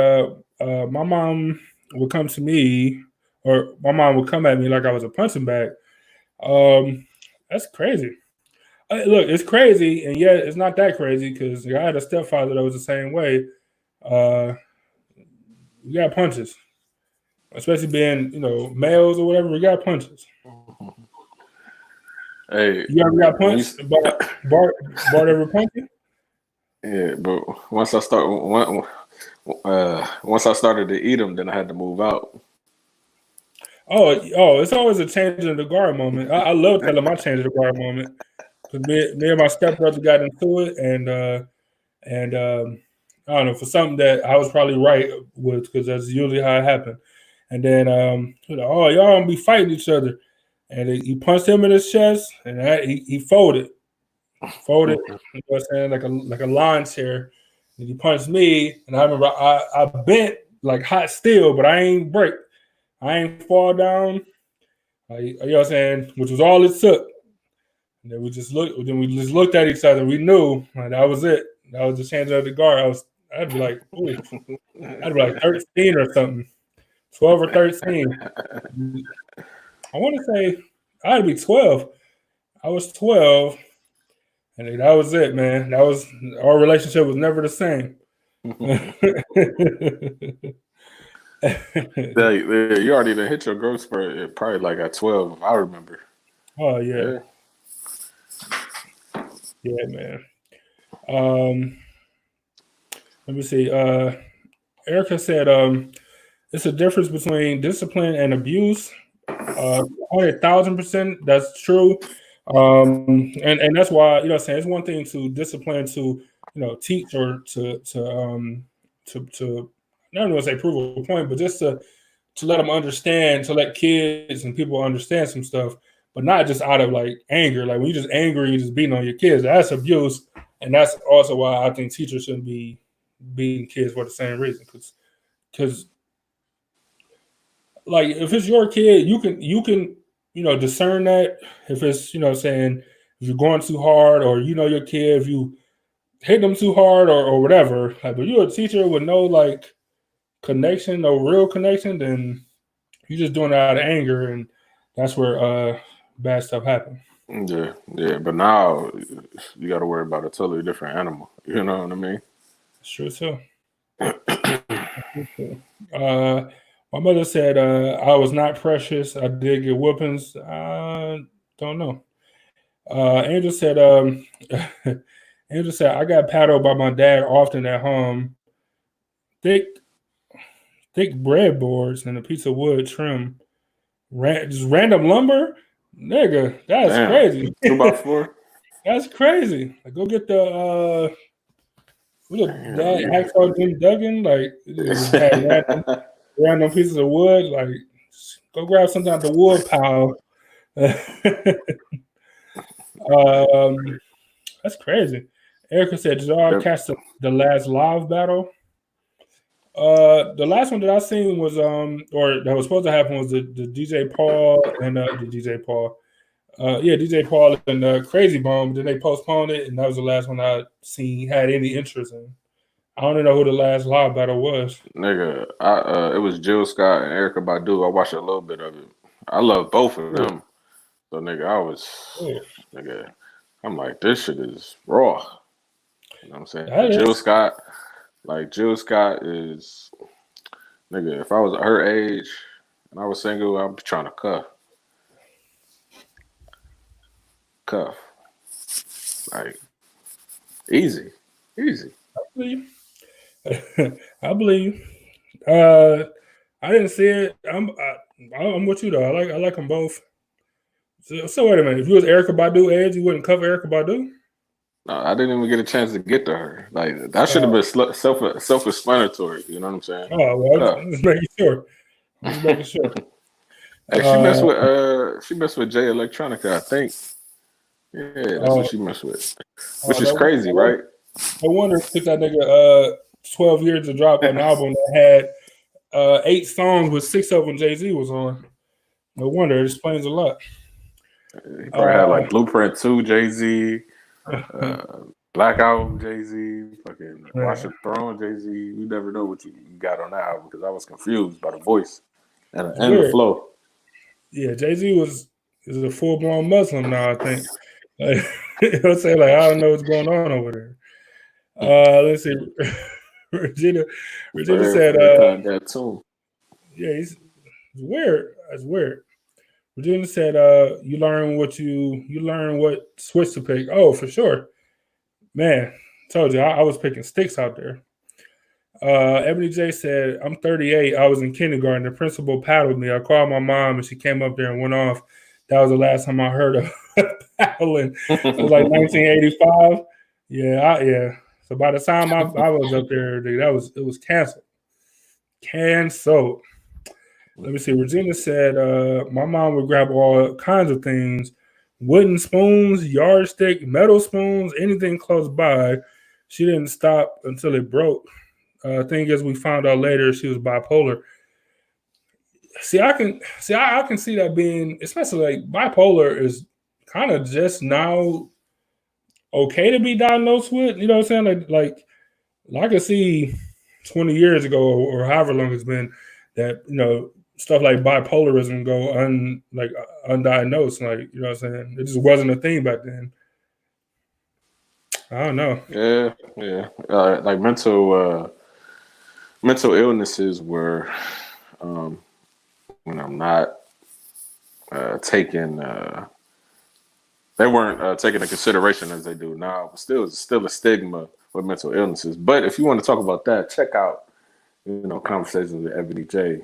my mom would come to me, or my mom would come at me like I was a punching bag. That's crazy. Look, it's crazy, and yet it's not that crazy because I had a stepfather that was the same way. We got punches, especially being males or whatever. We got punches. Hey, you ever got punched? Bart ever punch you? Yeah, but once I started to eat them, then I had to move out. Oh, it's always a change in the guard moment. I love telling my change of the guard moment. Me and my stepbrother got into it, and I don't know, for something that I was probably right with, because that's usually how it happened. And then y'all don't be fighting each other, and he punched him in his chest, and he folded, you know what I'm saying, like a lawn chair. And he punched me, and I remember I bent like hot steel, but I ain't break, I ain't fall down. You know what I'm saying, which was all it took. And then we just looked at each other. We knew that was it. That was the change of the guard. I'd be like, ooh, I'd be like 13 or something, 12 or 13. I want to say I'd be 12. I was 12, and that was it, man. That was our relationship was never the same. You already done hit your growth spurt probably like at 12, if I remember. Oh yeah, man. Let me see. Erica said, it's a difference between discipline and abuse. 100,000%. That's true. And that's why, you know, saying it's one thing to discipline, to, you know, teach or to I don't want to say prove a point, but just to let them understand, to let kids and people understand some stuff, but not just out of like anger. Like when you're just angry, you're just beating on your kids. That's abuse, and that's also why I think teachers shouldn't be beating kids for the same reason. Because like if it's your kid, you can you know discern that if it's saying if you're going too hard or your kid if you hit them too hard or whatever. Like, but you're a teacher with no like connection, no real connection, then you're just doing it out of anger, and that's where bad stuff happens. Yeah. But now you got to worry about a totally different animal. You know what I mean? It's true too. My mother said I was not precious. I did get whoopings. Don't know. Angel said Angel said I got paddled by my dad often at home. Thick breadboards and a piece of wood trim. Just random lumber, nigga. That's crazy. 2x4. That's crazy. Like, go get the that hacksaw Jim Duggan. Like, just had random pieces of wood. Like, go grab something out the wood pile. That's crazy. Erica said, "Did y'all catch the last live battle?" The last one that I seen was or that was supposed to happen was the DJ Paul and DJ Paul and Crazy Bone. Then they postponed it, and that was the last one I seen had any interest in. I don't know who the last live battle was. Nigga, it was Jill Scott and Erykah Badu. I watched a little bit of it. I love both of them. So nigga, nigga, I'm like, this shit is raw. You know what I'm saying? Jill Scott is, nigga, if I was her age and I was single, I'd be trying to cuff. Like, easy. I believe. I didn't see it. I'm with you though. I like them both. So wait a minute. If you was Erykah Badu age, you wouldn't cover Erykah Badu? No, I didn't even get a chance to get to her. Like that should have been self-explanatory. You know what I'm saying? Oh well, I'm just making sure. Hey, she messed with Jay Electronica, I think. Yeah, that's what she messed with. Which is crazy, right? No wonder it took that nigga 12 years to drop an album that had 8 songs with 6 of them Jay-Z was on. No wonder, it explains a lot. He probably had like Blueprint 2 Jay-Z, Black Album Jay-Z, fucking Watch the Throne Jay-Z. You never know what you got on that album because I was confused by the voice and the flow. Yeah, Jay-Z is a full-blown Muslim now, I think. He'll say like, I don't know what's going on over there. Let's see. Regina said, that too. Yeah, it's weird. That's weird. Regina said, you learn what switch to pick. Oh, for sure. Man, told you, I was picking sticks out there. Ebony J said, I'm 38. I was in kindergarten. The principal paddled me. I called my mom and she came up there and went off. That was the last time I heard of paddling. It was like 1985. Yeah. So by the time I was up there, dude, it was canceled. Canceled. Let me see. Regina said, my mom would grab all kinds of things, wooden spoons, yardstick, metal spoons, anything close by. She didn't stop until it broke. Thing is, we found out later she was bipolar. See, I can see that being, especially like bipolar is kind of just now okay to be diagnosed with. You know what I'm saying? Like I can see 20 years ago or however long it's been that, stuff like bipolarism go undiagnosed. Like, you know what I'm saying? It just wasn't a thing back then. I don't know. Yeah. Like mental illnesses were when I'm not taking they weren't taken into consideration as they do now. But still a stigma with mental illnesses. But if you want to talk about that, check out Conversations with Ebony J.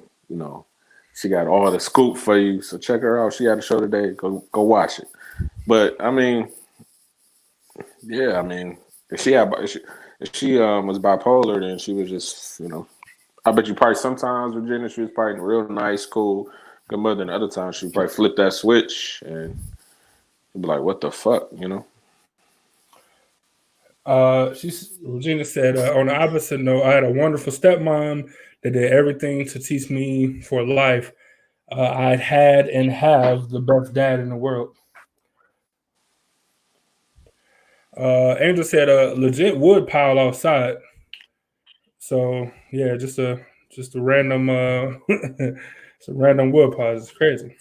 She got all the scoop for you. So check her out. She had a show today. Go watch it. But I mean, yeah, I mean, if she was bipolar, then she was just I bet you probably sometimes Virginia she was probably real nice, cool, good mother, and other times she probably flip that switch and be like, "What the fuck," Regina said, on the opposite note, I had a wonderful stepmom that did everything to teach me for life. I'd had and have the best dad in the world. Angel said, legit wood pile outside. So yeah, just a random some random wood piles. It's crazy.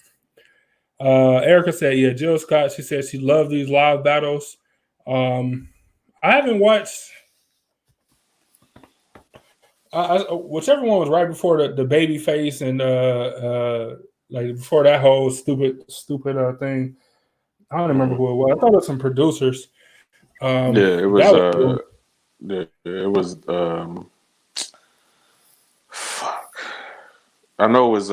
Erica said, yeah, Jill Scott, she said she loved these live battles. I haven't watched whichever one was right before the baby face and like before that whole stupid thing. I don't remember who it was. I thought it was some producers. It was fuck. I know it was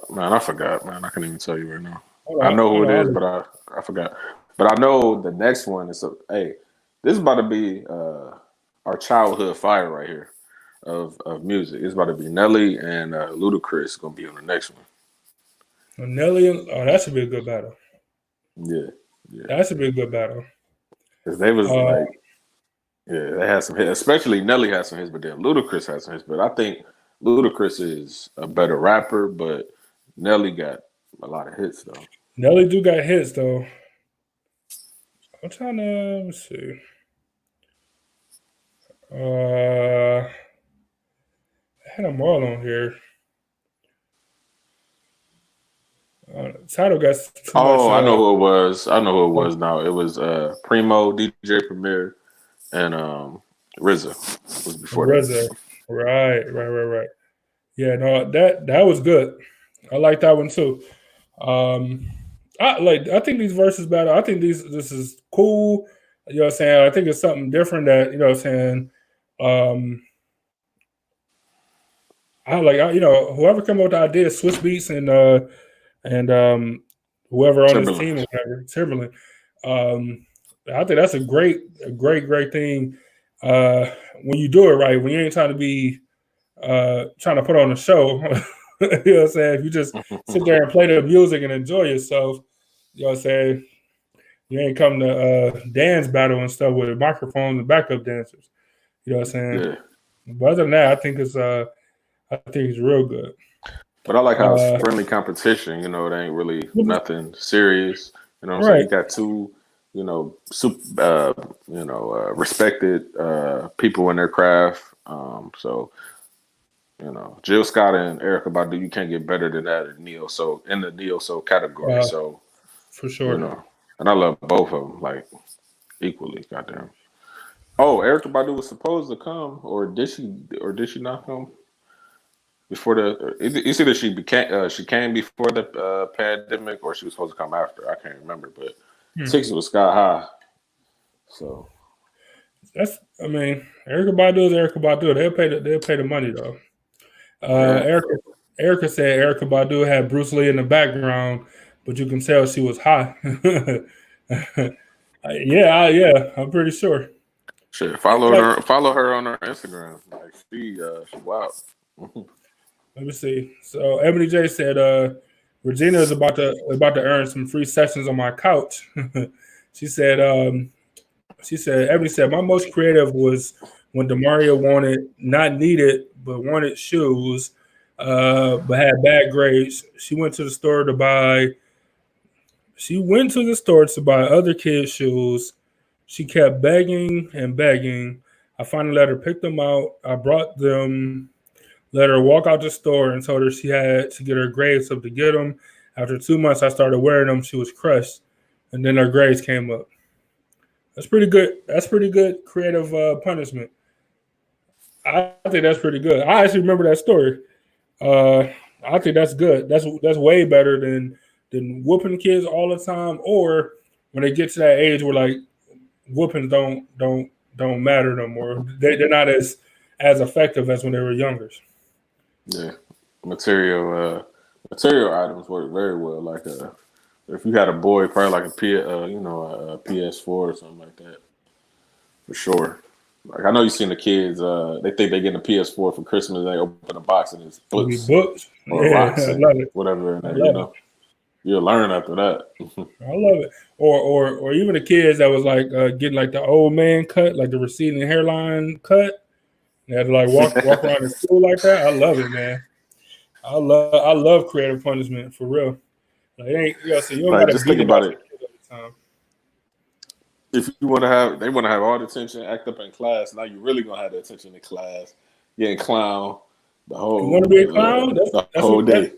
man, I forgot, man. I can't even tell you right now. I know who it is, but I forgot. But I know the next one is this is about to be our childhood fire right here of music. It's about to be Nelly and Ludacris gonna be on the next one. Nelly that should be a good battle. Yeah. That should be a good battle. Because they was they had some hits. Especially Nelly had some hits, but then Ludacris had some hits. But I think Ludacris is a better rapper, but Nelly got a lot of hits though. Nelly do got hits though. I'm trying to let's see. I had them all on here. Title got too much, I know who it was. Now. It was Primo, DJ Premier, and RZA was before RZA. that. Right. Yeah, no, that was good. I like that one too. I think these verses battle. I think this is cool. You know what I'm saying? I think it's something different that, you know what I'm saying. Whoever come up with the idea, Swiss Beats and whoever on his team or whatever, Timberland. I think that's a great thing. When you do it right, when you ain't trying to be trying to put on a show, you know what I'm saying? If you just sit there and play the music and enjoy yourself, you know what I'm saying? You ain't come to dance battle and stuff with microphones and backup dancers. You know what I'm saying? Yeah. But other than that, I think it's real good. But I like how it's friendly competition. It ain't really nothing serious. You know what I'm saying? You got two, respected people in their craft. So, Jill Scott and Erykah Badu, you can't get better than that in the neo-soul category. So, for sure. And I love both of them like equally. Goddamn. Oh, Erykah Badu was supposed to come, or did she not come? Before it's either she came before the pandemic or she was supposed to come after. I can't remember, but tickets was sky high. So Erykah Badu is Erykah Badu. They'll pay the money though. Erykah said Erykah Badu had Bruce Lee in the background, but you can tell she was high. Yeah, I'm pretty sure. Shit, follow her on her Instagram. Like she wow. Let me see. So Ebony J said, Regina is about to earn some free sessions on my couch. She said, Ebony said, my most creative was when Demaria not needed, but wanted shoes, but had bad grades. She went to the store to buy other kids' shoes, She kept begging and begging. I finally let her pick them out. I brought them, let her walk out the store, and told her she had to get her grades up to get them. After 2 months, I started wearing them. She was crushed, and then her grades came up. That's pretty good. That's pretty good creative punishment. I think that's pretty good. I actually remember that story. Uh, I think that's good. That's way better than whooping kids all the time, or when they get to that age where like whoopings don't matter no more. They're not as effective as when they were younger. Yeah, material items work very well. Like if you had a boy, probably like a PS4 or something like that, for sure. Like I know you've seen the kids. They think they get a PS4 for Christmas. They open a box and it's books Books, or yeah, rocks I and love it. whatever. And I you love know, you'll learn after that. I love it. Or even the kids that was like getting like the old man cut, like the receding hairline cut. They had to like walk around the school like that. I love it, man. I love creative punishment for real. Like, it ain't, so you don't Like gotta just beat think it about out your it. kid all the time. If they want to have all the attention, act up in class. Now you're really gonna have the attention in class, getting clown the You want to be a whole clown? the whole day.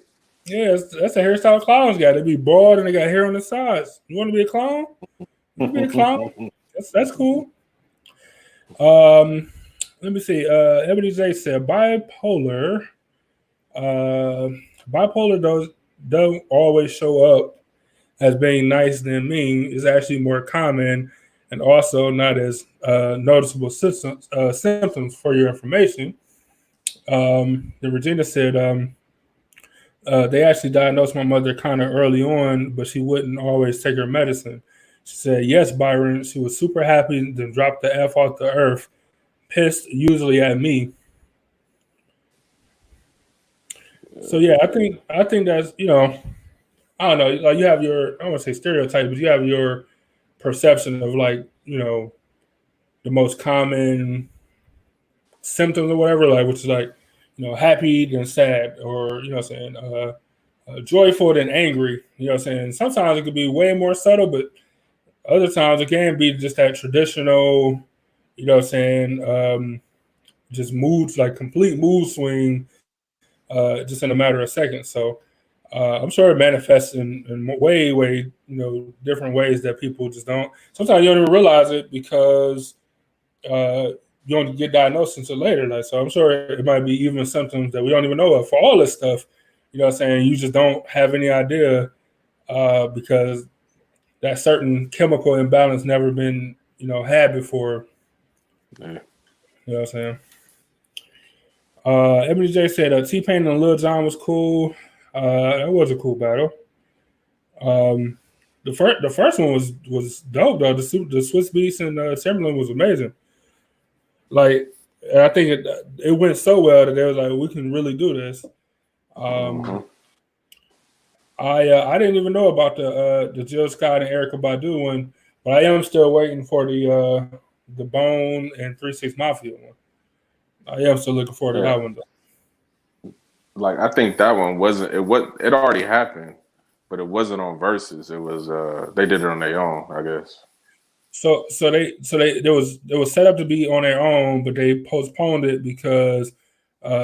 That's a hairstyle clowns got. They be bald and they got hair on the sides. You want to be a clown? You want to be a clown? That's cool. Let me see. Ebony J said bipolar. Uh, bipolar don't always show up as being nice than mean. Is actually more common and also not as noticeable symptoms for your information. The Regina said they actually diagnosed my mother kind of early on, but she wouldn't always take her medicine. She said, yes, Byron. She was super happy, then dropped the F off the earth, pissed usually at me. So yeah, I think that's I don't know, like you have your I don't want to say stereotype, but you have your perception of like the most common symptoms or whatever, like which is like happy then sad, or what I'm saying joyful than angry. You know what I'm saying? Sometimes it could be way more subtle, but other times it can be just that traditional, what I'm saying, just moods, like complete mood swing, just in a matter of seconds. So I'm sure it manifests in way, different ways that people just don't. Sometimes you don't even realize it because you don't get diagnosed until later. Like, so I'm sure it might be even symptoms that we don't even know of for all this stuff. You know what I'm saying? You just don't have any idea because that certain chemical imbalance never been, had before. Yeah. You know what I'm saying? Ebony J said T-Pain and Lil Jon was cool. That was a cool battle. The first one was dope though. The Swiss Beats and Timberland was amazing. Like, I think it went so well that they was like, we can really do this. I didn't even know about the Jill Scott and Erykah Badu one, but I am still waiting for the Bone and 3 6 Mafia one. I am still looking forward to that one though. Like I think that one it already happened, but it wasn't on Versus. It was they did it on their own, I guess. So it was set up to be on their own, but they postponed it because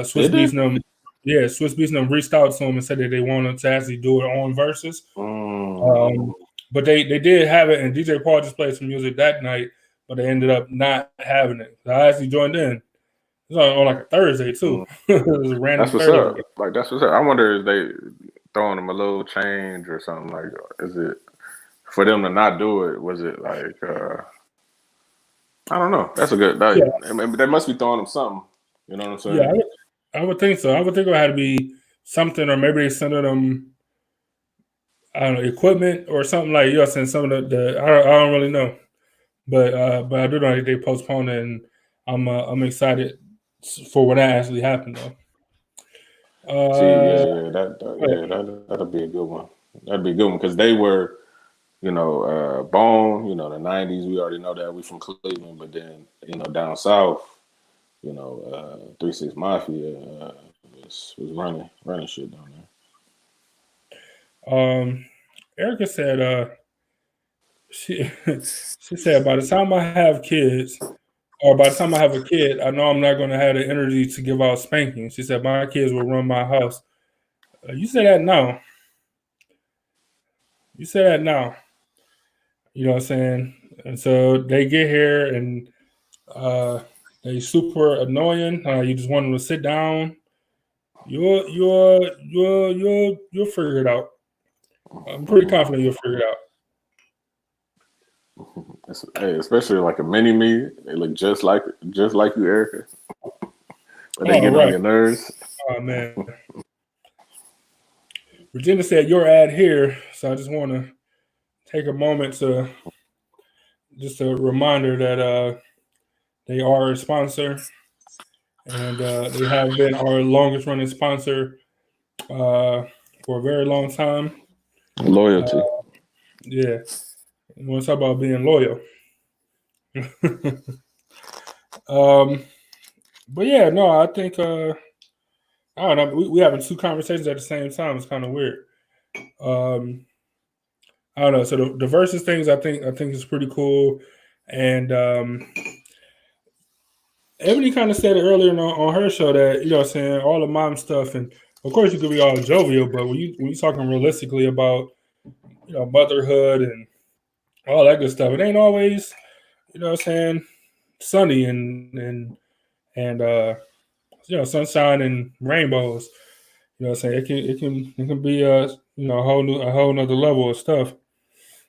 Swiss Beats and them reached out to them and said that they wanted to actually do it on Versus. But they did have it, and DJ Paul just played some music that night, but they ended up not having it. So I actually joined in. It was on like a Thursday too. It was a random That's what's Thursday. up. Like that's what's up. I wonder if they throwing them a little change or something. Like, is it for them to not do it? Was it like I don't know. That's a good. They must be throwing them something. You know what I'm saying? Yeah, I would think so. I would think it had to be something, or maybe they sent them, I don't know, equipment or something like saying some of the I don't really know, but I do know they postponed it, and I'm excited for when that actually happened though. That'll be a good one. That'd be a good one because they were, Bone, the '90s. We already know that we from Cleveland, but then down south, 3 6 Mafia was running shit down there. Erykah said she said, by the time I have kids, or by the time I have a kid, I know I'm not going to have the energy to give out spankings. She said, my kids will run my house. You say that now. You say that now. You know what I'm saying? And so they get here and they super annoying. You just want them to sit down. You'll figure it out. I'm pretty confident you'll figure it out. Hey, especially like a mini me, they look just like you, Erica. But they get on your nerves. Oh man. Regina said your ad here, so I just want to take a moment to just a reminder that they are a sponsor, and they have been our longest running sponsor for a very long time. Loyalty. Yeah. You want to talk about being loyal. But yeah, no, I think I don't know. We having two conversations at the same time. It's kind of weird. I don't know. So the versus things, I think is pretty cool. And Ebony kind of said it earlier on her show that, you know what I'm saying, all the mom stuff, and of course you could be all jovial, but when you talking realistically about, you know, motherhood and all that good stuff, it ain't always, you know what I'm saying, sunny and you know, sunshine and rainbows. You know what I'm saying? It can be you know, a whole nother level of stuff.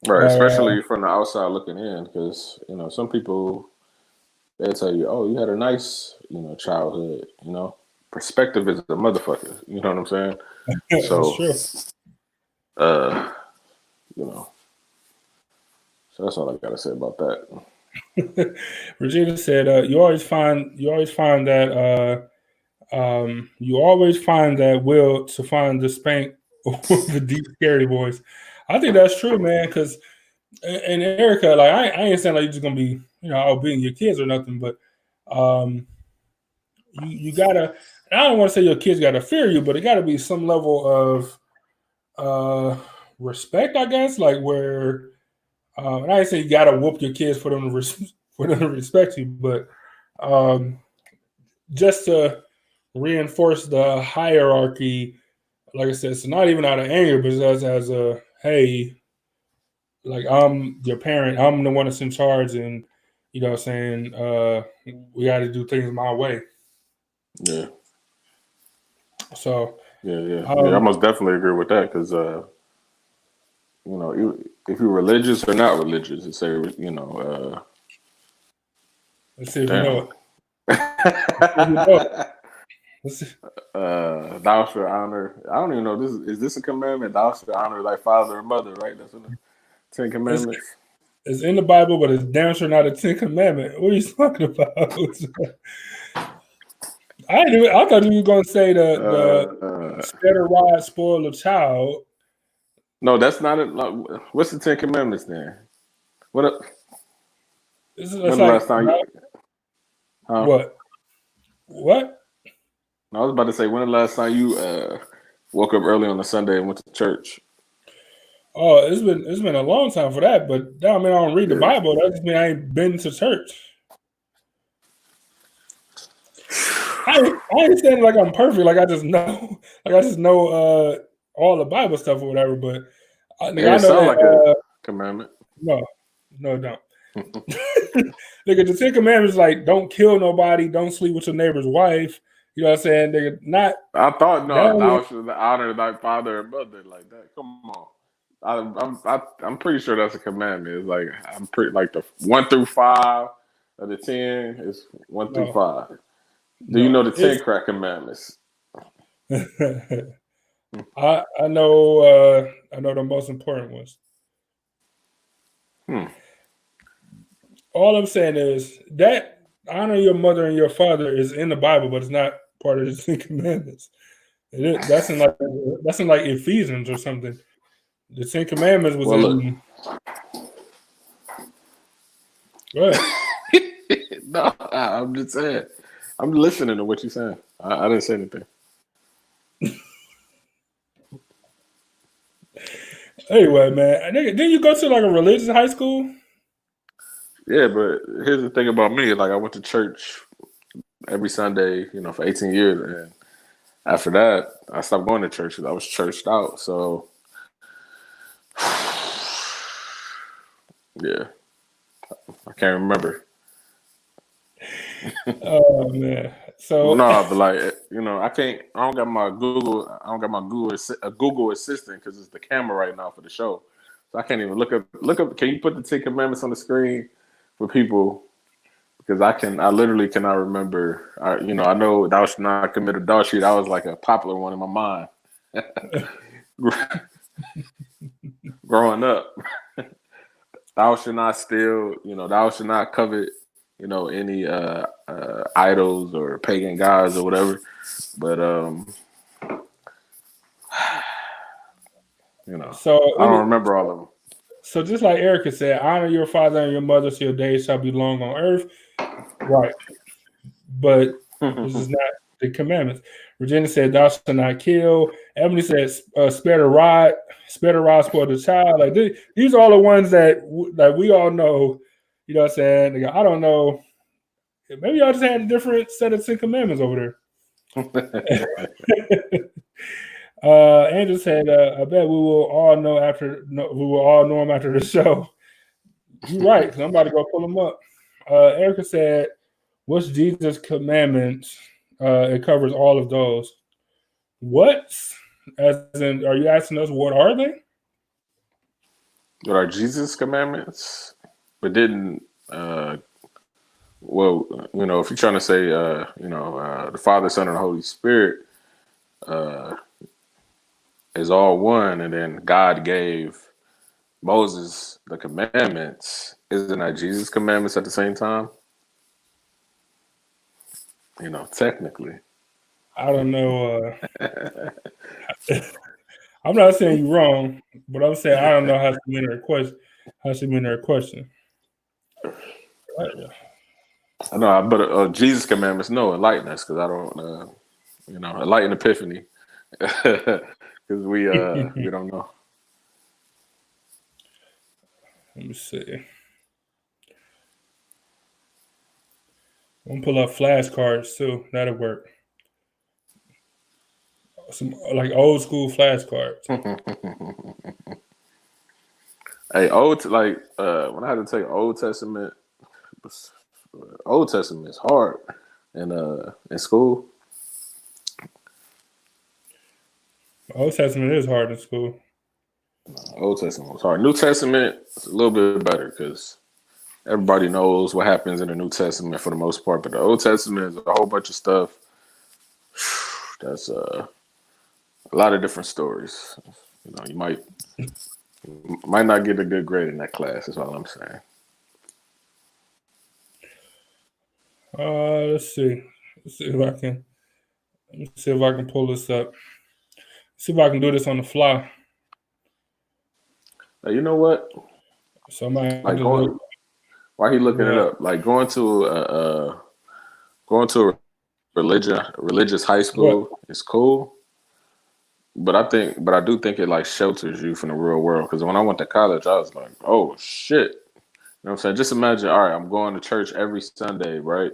Right, especially from the outside looking in, because, you know, some people, they'll tell you, oh, you had a nice, you know, childhood, you know. Perspective is a motherfucker, you know what I'm saying? So, that's true. You know, so that's all I gotta say about that. Regina said, you always find that you always find that will to find the spank the deep scary voice. I think that's true, man, because and Erica, like I ain't saying like you're just gonna be, you know, outbeating your kids or nothing, but you gotta, I don't want to say your kids gotta fear you, but it gotta be some level of respect, I guess, like where and I ain't say you gotta whoop your kids for them to respect you, but just to reinforce the hierarchy, like I said, so not even out of anger, but just as a, hey, like I'm your parent, I'm the one that's in charge, and you know what I'm saying, we got to do things my way. Yeah. So yeah, I most definitely agree with that, because you know, if you're religious or not religious, you say, you know, let's see if you know it. Thou shalt honor. I don't even know. Is this a commandment? Thou shalt honor thy father and mother, right? That's in the 10 Commandments. It's in the Bible, but it's damn sure not a 10 Commandment. What are you talking about? I thought you were going to say the spare a rod, spoil a child. No, that's not it. What's the 10 Commandments then? What? It's when the like, last time you? Huh? What? I was about to say, when the last time you woke up early on a Sunday and went to church? Oh, it's been a long time for that, but that don't mean I don't read the Bible. That just mean I ain't been to church. I ain't saying like I'm perfect, like I just know all the Bible stuff or whatever. But I know that like a commandment. No, don't. Nigga, the 10 Commandments like don't kill nobody, don't sleep with your neighbor's wife. You know what I'm saying? Nigga, not. I thought thou should honor thy father and mother like that. Come on. I'm pretty sure that's a commandment. It's like I'm pretty like the 1 through 5 of the 10 is 1 through 5. Do you know the 10 crack commandments? I know the most important ones. All I'm saying is that honor your mother and your father is in the Bible, but it's not part of the 10 Commandments. That's in like Ephesians or something. The 10 Commandments was in. What? No, I'm just saying. I'm listening to what you're saying. I didn't say anything. Anyway, man, didn't you go to like a religious high school? Yeah, but here's the thing about me. Like, I went to church every Sunday, for 18 years. And after that, I stopped going to church because I was churched out. So, yeah, I can't remember. Oh man. So No, but like, I can't. I don't got my Google. I don't got my Google Assistant because it's the camera right now for the show. So I can't even look up. Can you put the 10 Commandments on the screen for people? Because I literally cannot remember. I know thou shalt not commit adultery. That was like a popular one in my mind growing up. Thou shalt not steal. Thou shalt not covet. Any idols or pagan gods or whatever. But so I don't remember all of them. So just like Erica said, honor your father and your mother so your days shall be long on earth. Right. But this is not the commandments. Regina said, thou shalt not kill. Emily said, spare the rod, spoil the child. Like these are all the ones that we all know. You know what I'm saying? I don't know. Maybe y'all just had a different set of 10 commandments over there. Andrew said, I bet we will all know him after the show. You're right, because I'm about to go pull him up. Erica said, what's Jesus' commandments? It covers all of those. What? As in, are you asking us what are they? What are Jesus' commandments? But didn't if you're trying to say the Father, Son, and the Holy Spirit is all one, and then God gave Moses the commandments. Isn't that Jesus' commandments at the same time? Technically. I don't know. I'm not saying you're wrong, but I'm saying I don't know how to mean her question. I know, but Jesus' commandments, no, enlighten us, because I don't, enlighten Epiphany, because we don't know. Let me see. I'm gonna pull up flashcards too. That'll work. Some like old school flashcards. Hey, when I had to take Old Testament is hard in school. Old Testament is hard in school. Old Testament was hard. New Testament is a little bit better because everybody knows what happens in the New Testament for the most part. But the Old Testament is a whole bunch of stuff. That's a lot of different stories. You might not get a good grade in that class. Is all I'm saying. Let's see. Let's see if I can pull this up. See if I can do this on the fly. You know what? Somebody why he looking it up? Like going to a religious high school is cool, but I do think it like shelters you from the real world. Because when I went to college, I was like, oh shit. You know what I'm saying? Just imagine, all right, I'm going to church every Sunday, right?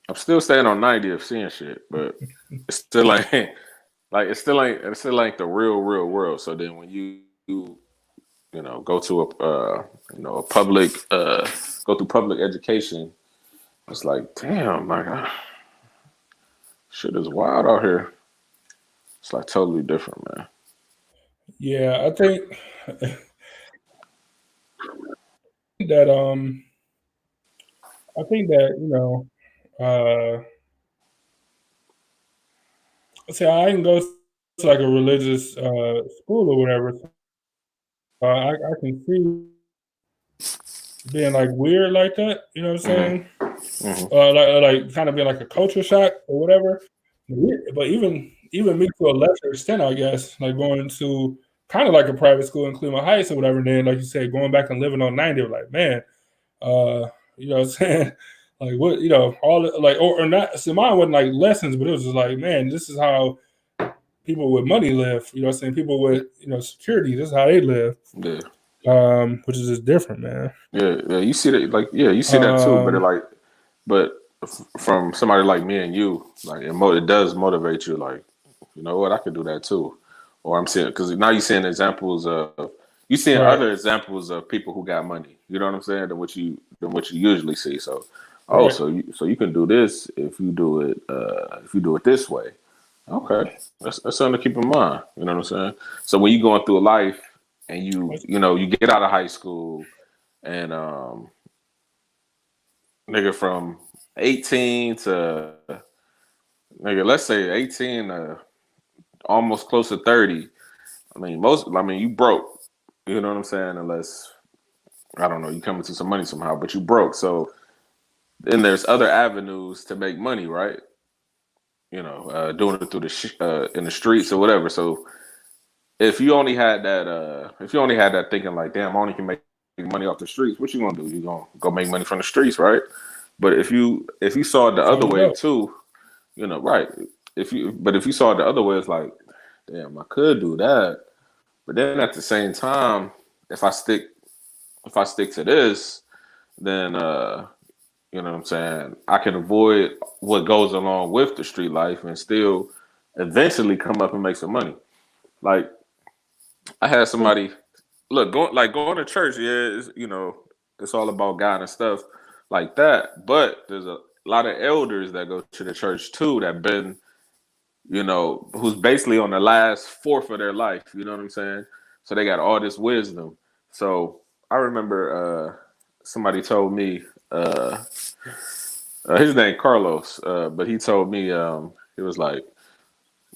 I'm still staying on 90 of seeing shit, but it's still like it still ain't the real world. So then when you go to a public go through public education, it's like, damn, my God, shit is wild out here. It's like totally different, man. Yeah, I think that say I can go to like a religious school or whatever. I can see being like weird like that. You know what I'm saying? Mm-hmm. Like kind of being like a culture shock or whatever. But even me to a lesser extent, I guess, like going to kind of like a private school in Cleveland Heights or whatever. And then, like you said, going back and living on 90, like, man, you know what I'm saying? Like what, all like or not. So mine wasn't like lessons, but it was just like, man, this is how people with money live. You know what I'm saying? People with, security, this is how they live. Yeah. Which is just different, man. Yeah, you see that, like, you see that too, but from somebody like me and you, like, it does motivate you, like, you know what, I could do that too. Or I'm seeing, because now you're seeing examples of, other examples of people who got money, you know what I'm saying, than what you usually see. So, so you can do this if you do it this way. Okay, that's something to keep in mind. You know what I'm saying? So when you're going through life and you get out of high school and nigga, from 18 to nigga, let's say 18 to almost close to 30. I mean, you broke. You know what I'm saying? Unless, I don't know, you come into some money somehow, but you broke. So then there's other avenues to make money, right? Doing it through in the streets or whatever. So if you only had that thinking like, damn, I only can make money off the streets, what you gonna do? You gonna go make money from the streets, right? But if you saw it the other way too, right? If you saw it the other way, it's like, damn, I could do that. But then at the same time, if I stick to this, then you know what I'm saying, I can avoid what goes along with the street life and still eventually come up and make some money. Like, I had somebody going to church. Yeah, it's all about God and stuff like that. But there's a lot of elders that go to the church too that been, who's basically on the last fourth of their life. You know what I'm saying? So they got all this wisdom. So I remember somebody told me, his name Carlos, but he told me, he was like,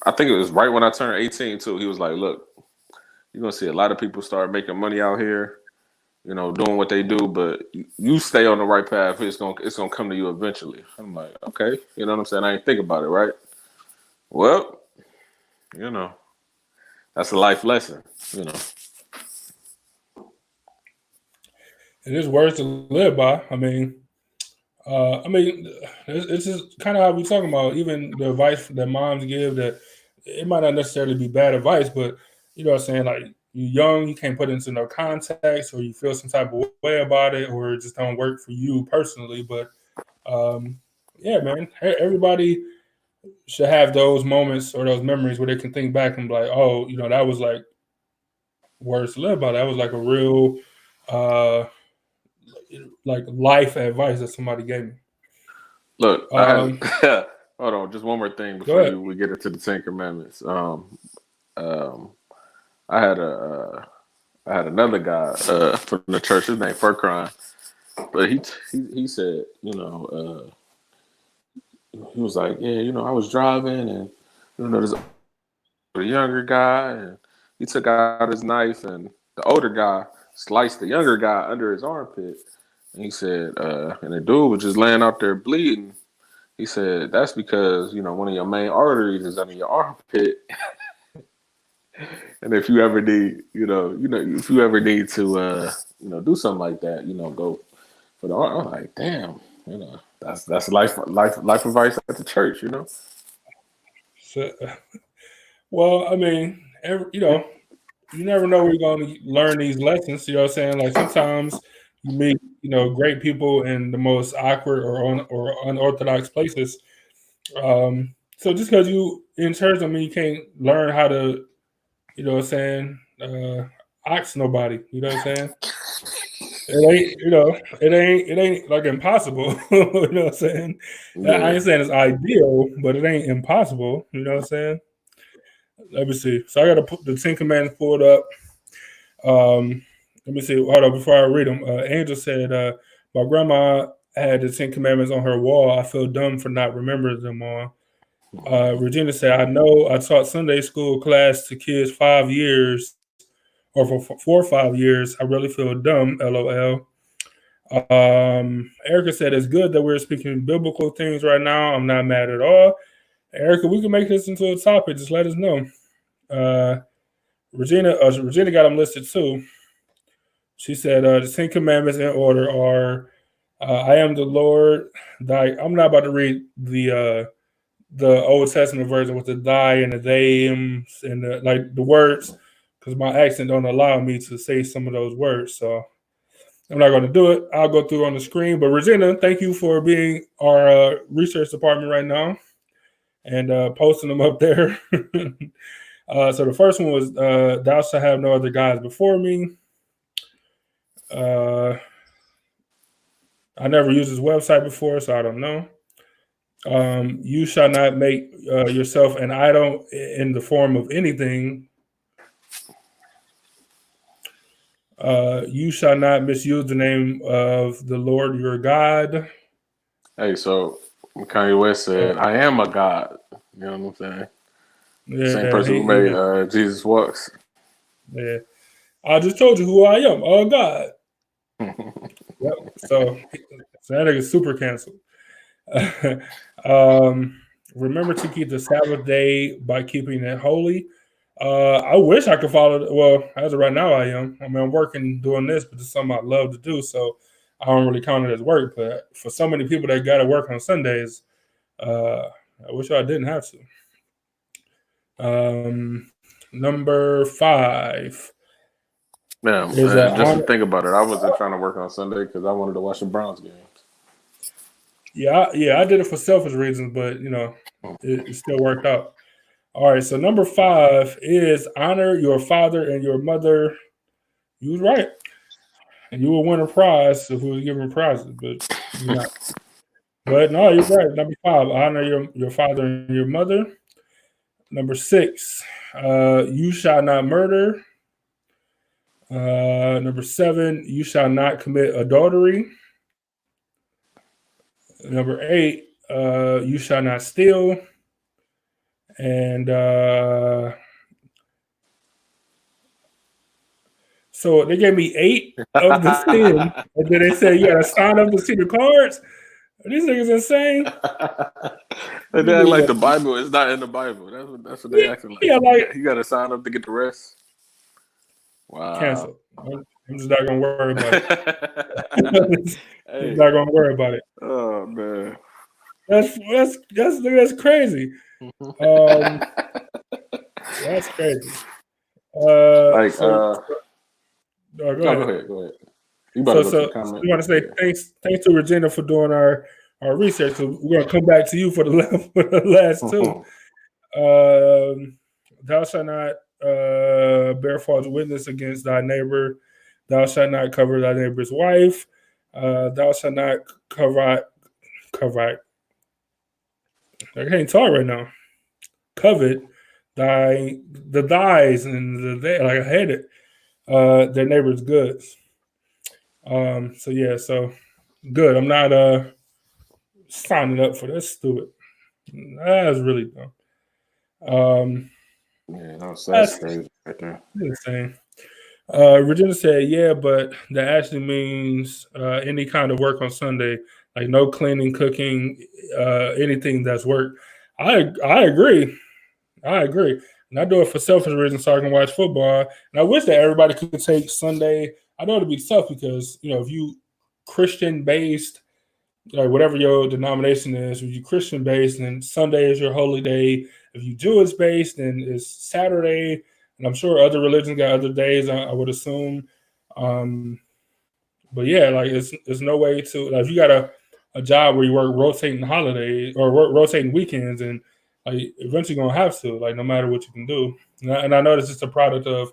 I think it was right when I turned 18 too. He was like, look, you're gonna see a lot of people start making money out here, doing what they do, but you stay on the right path, it's gonna come to you eventually. I'm like, okay, you know what I'm saying? I ain't think about it, right? Well, that's a life lesson, It is words to live by. I mean, it's just kind of how we talking about, even the advice that moms give, that it might not necessarily be bad advice, but you know what I'm saying, like, you're young, you can't put it into no context, or you feel some type of way about it, or it just don't work for you personally. But yeah, man, everybody should have those moments or those memories where they can think back and be like, oh, that was like words to live by. That was like a real like life advice that somebody gave me. Look, I had, hold on, just one more thing before we get into the 10 Commandments. I had another guy from the church. His name Furcron, but he said, he was like, yeah, I was driving, and there's a younger guy, and he took out his knife, and the older guy sliced the younger guy under his armpit. And he said, and the dude was just laying out there bleeding. He said, that's because, one of your main arteries is under your armpit. And if you ever need, if you ever need to, do something like that, go for the arm. I'm like, damn, that's life advice at the church, So, well, I mean, you never know where you're going to learn these lessons. You know what I'm saying? Like, sometimes you meet, great people in the most awkward or unorthodox places. So just because you in church, I mean, you can't learn how to, you know what I'm saying, ox nobody. You know what I'm saying? It ain't like impossible. You know what I'm saying? Yeah. I ain't saying it's ideal, but it ain't impossible. You know what I'm saying? Let me see. So I got to put the 10 Commandments pulled up. Let me see. Hold on, before I read them. Angel said, my grandma had the 10 Commandments on her wall. I feel dumb for not remembering them all. Regina said, I know I taught Sunday school class to kids 5 years, or for 4 or 5 years. I really feel dumb, LOL. Erica said, it's good that we're speaking biblical things right now. I'm not mad at all. Erica, we can make this into a topic. Just let us know. Regina got them listed too. She said, the 10 Commandments in order are, I am the Lord. I'm not about to read the the Old Testament version with the thy and the they's and the words, because my accent don't allow me to say some of those words. So I'm not going to do it. I'll go through on the screen. But Regina, thank you for being our research department right now and posting them up there. So the first one was thou shalt have no other gods before me. I never used this website before, so I don't know. You shall not make yourself an idol in the form of anything. You shall not misuse the name of the Lord your God. Hey, so Kanye West said, I am a God. You know what I'm saying? Yeah, Same person who made Jesus Walks. Yeah. I just told you who I am. Oh, God. Yep. So that nigga's super canceled. Remember to keep the Sabbath day by keeping it holy. I wish I could follow. Well, as of right now, I am. I mean, I'm working doing this, but it's something I love to do, so I don't really count it as work. But for so many people that got to work on Sundays, I wish I didn't have to. Number 5. Yeah, just to think about it, I wasn't trying to work on Sunday because I wanted to watch the Browns games. Yeah, I did it for selfish reasons, but it still worked out. All right, so number 5 is honor your father and your mother. You was right, and you will win a prize if we were giving prizes, but you're not. But no, you're right. Number 5, honor your father and your mother. Number 6, you shall not murder. Number 7, you shall not commit adultery. Number 8, you shall not steal. And so they gave me 8 of the 10, and then they said you got to sign up to see the cards. Are these niggas insane? They act like the Bible is not in the Bible. That's what they acting like. Yeah, like you got to sign up to get the rest. Wow. Cancel. I'm just not gonna worry about it. I'm not gonna worry about it. Oh man, that's crazy. That's crazy. Go ahead. You want to say thanks to Regina for doing our research. So we're gonna come back to you for the last 2. Thou shalt not bear false witness against thy neighbor. Thou shalt not cover thy neighbor's wife. Thou shalt not covet. I can't talk right now. Covet the thighs and the like I had it. Their neighbor's goods. So good. I'm not signing up for this stupid. That's really dumb. That's crazy right there. Insane. Regina said, yeah, but that actually means any kind of work on Sunday, like no cleaning, cooking, anything that's work. I agree. And I do it for selfish reasons so I can watch football. And I wish that everybody could take Sunday. I know it'd be tough because, if you Christian based, like whatever your denomination is, if you Christian based, then Sunday is your holy day. If you Jewish based, then it's Saturday. And I'm sure other religions got other days, I would assume. But yeah, like it's no way to, like, if you got a job where you work rotating holidays or rotating weekends, and like eventually gonna have to, like, no matter what you can do. And I know this is a product of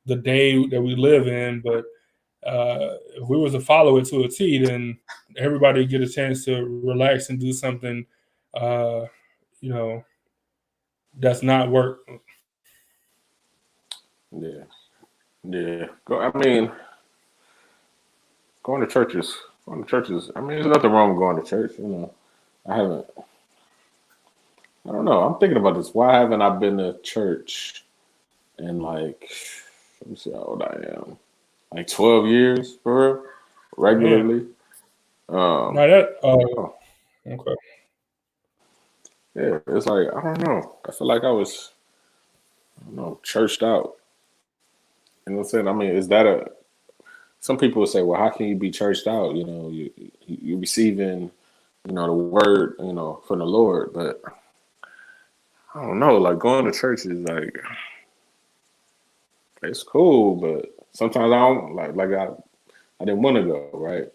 the day that we live in, but if we was to follow it to a T, then everybody would get a chance to relax and do something, that's not work. Yeah. I mean, going to churches. I mean, there's nothing wrong with going to church. I don't know. I'm thinking about this. Why haven't I been to church in let me see how old I am. 12 years for real, regularly. Okay. Yeah, it's like, I don't know. I feel like I was, churched out. You know what I'm saying? I mean, is that some people would say, well, how can you be churched out? You're receiving, the word, from the Lord. But I don't know. Like going to church is like it's cool, but sometimes I don't I didn't want to go, right?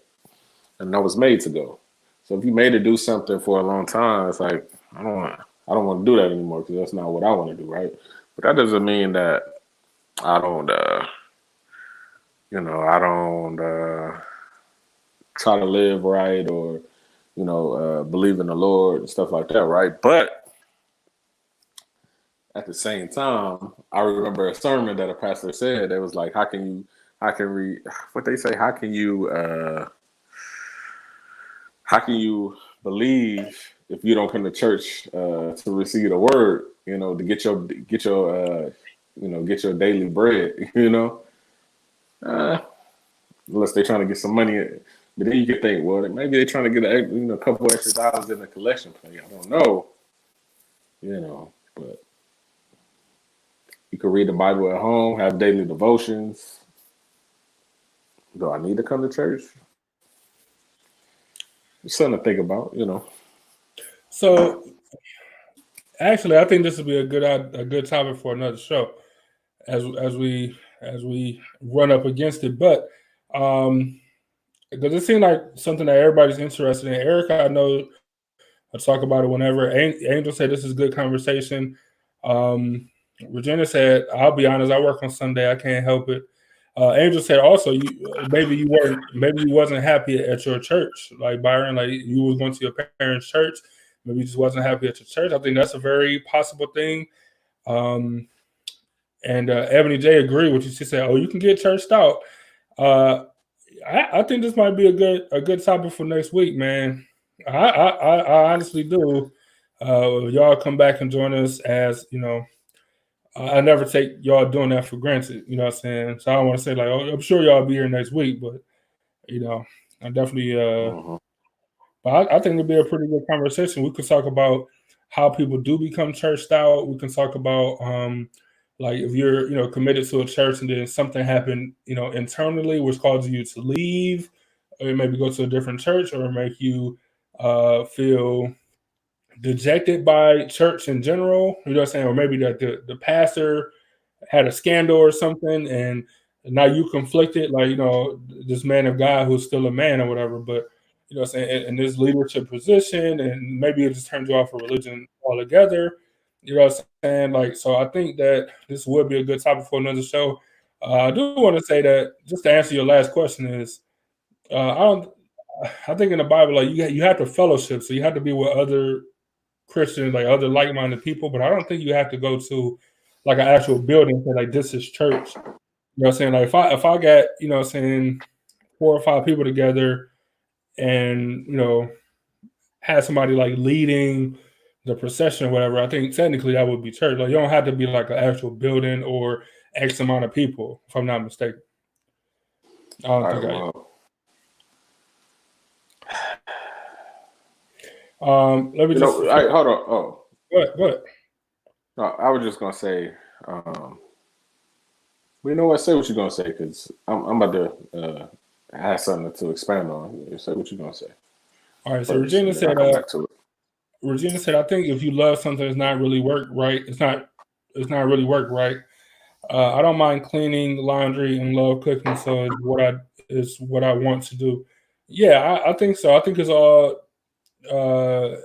And I was made to go. So if you made to do something for a long time, it's like I don't want to do that anymore because that's not what I want to do, right? But that doesn't mean that I don't, I don't try to live right or believe in the Lord and stuff like that, right? But at the same time, I remember a sermon that a pastor said that was like, how can you believe if you don't come to church to receive the word, to get your daily bread, unless they're trying to get some money. But then you can think, well, maybe they're trying to get a couple extra dollars in the collection plate. I don't know, but you can read the Bible at home, have daily devotions. Do I need to come to church? It's something to think about, So, actually, I think this would be a good topic for another show, as we run up against it. But does it seem like something that everybody's interested in? Erica, I know I talk about it whenever. Angel said this is good conversation. Regina said, "I'll be honest, I work on Sunday. I can't help it." Angel said also, maybe you wasn't happy at your church, like Byron, like you was going to your parents' church. Maybe you just wasn't happy at your church. I think that's a very possible thing. And Ebony J agreed with you. She said, "Oh, you can get churched out." I think this might be a good topic for next week, man. I honestly do. Y'all come back and join us, as I never take y'all doing that for granted. You know what I'm saying? So I don't want to say like, oh, I'm sure y'all be here next week, but I definitely. But I think it'll be a pretty good conversation. We could talk about how people do become churched out. We can talk about like if you're committed to a church and then something happened internally which causes you to leave, or maybe go to a different church, or make you feel dejected by church in general, you know what I'm saying? Or maybe that the pastor had a scandal or something, and now you conflicted, like, this man of God who's still a man or whatever, but what I'm saying, in this leadership position, and maybe it just turns you off of religion altogether. You know what I'm saying? Like, so I think that this would be a good topic for another show. I do want to say that, just to answer your last question, is I think in the Bible, like you have to fellowship, so you have to be with other Christians, like other like-minded people, but I don't think you have to go to like an actual building and say like this is church. You know what I'm saying? Like if I got, 4 or 5 people together and had somebody like leading the procession or whatever, I think technically that would be church. Like you don't have to be like an actual building or X amount of people, if I'm not mistaken. I don't think let me just hold on. Oh, what? No, I was just gonna say, you know what? Say what you're gonna say, because I'm about to have something to expand on. Say what you're gonna say. All right. So Regina said, I think if you love something, it's not really work right. It's not really work right. I don't mind cleaning, laundry, and love cooking. So it's what I want to do. Yeah, I think so. I think it's all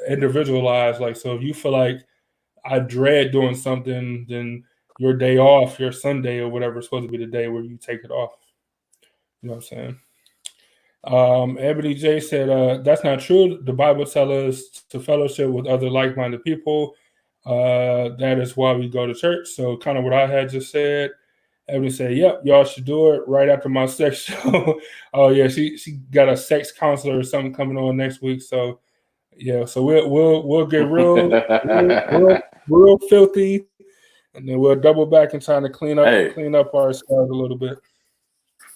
individualized. Like, so if you feel like I dread doing something, then your day off, your Sunday or whatever, is supposed to be the day where you take it off. You know what I'm saying? Ebony J said, that's not true. The Bible tells us to fellowship with other like-minded people. That is why we go to church. So kind of what I had just said. Ebony said, yep, y'all should do it right after my sex show. Oh yeah, she got a sex counselor or something coming on next week. So yeah, so we'll get real filthy, and then we'll double back and trying to clean up ourselves a little bit.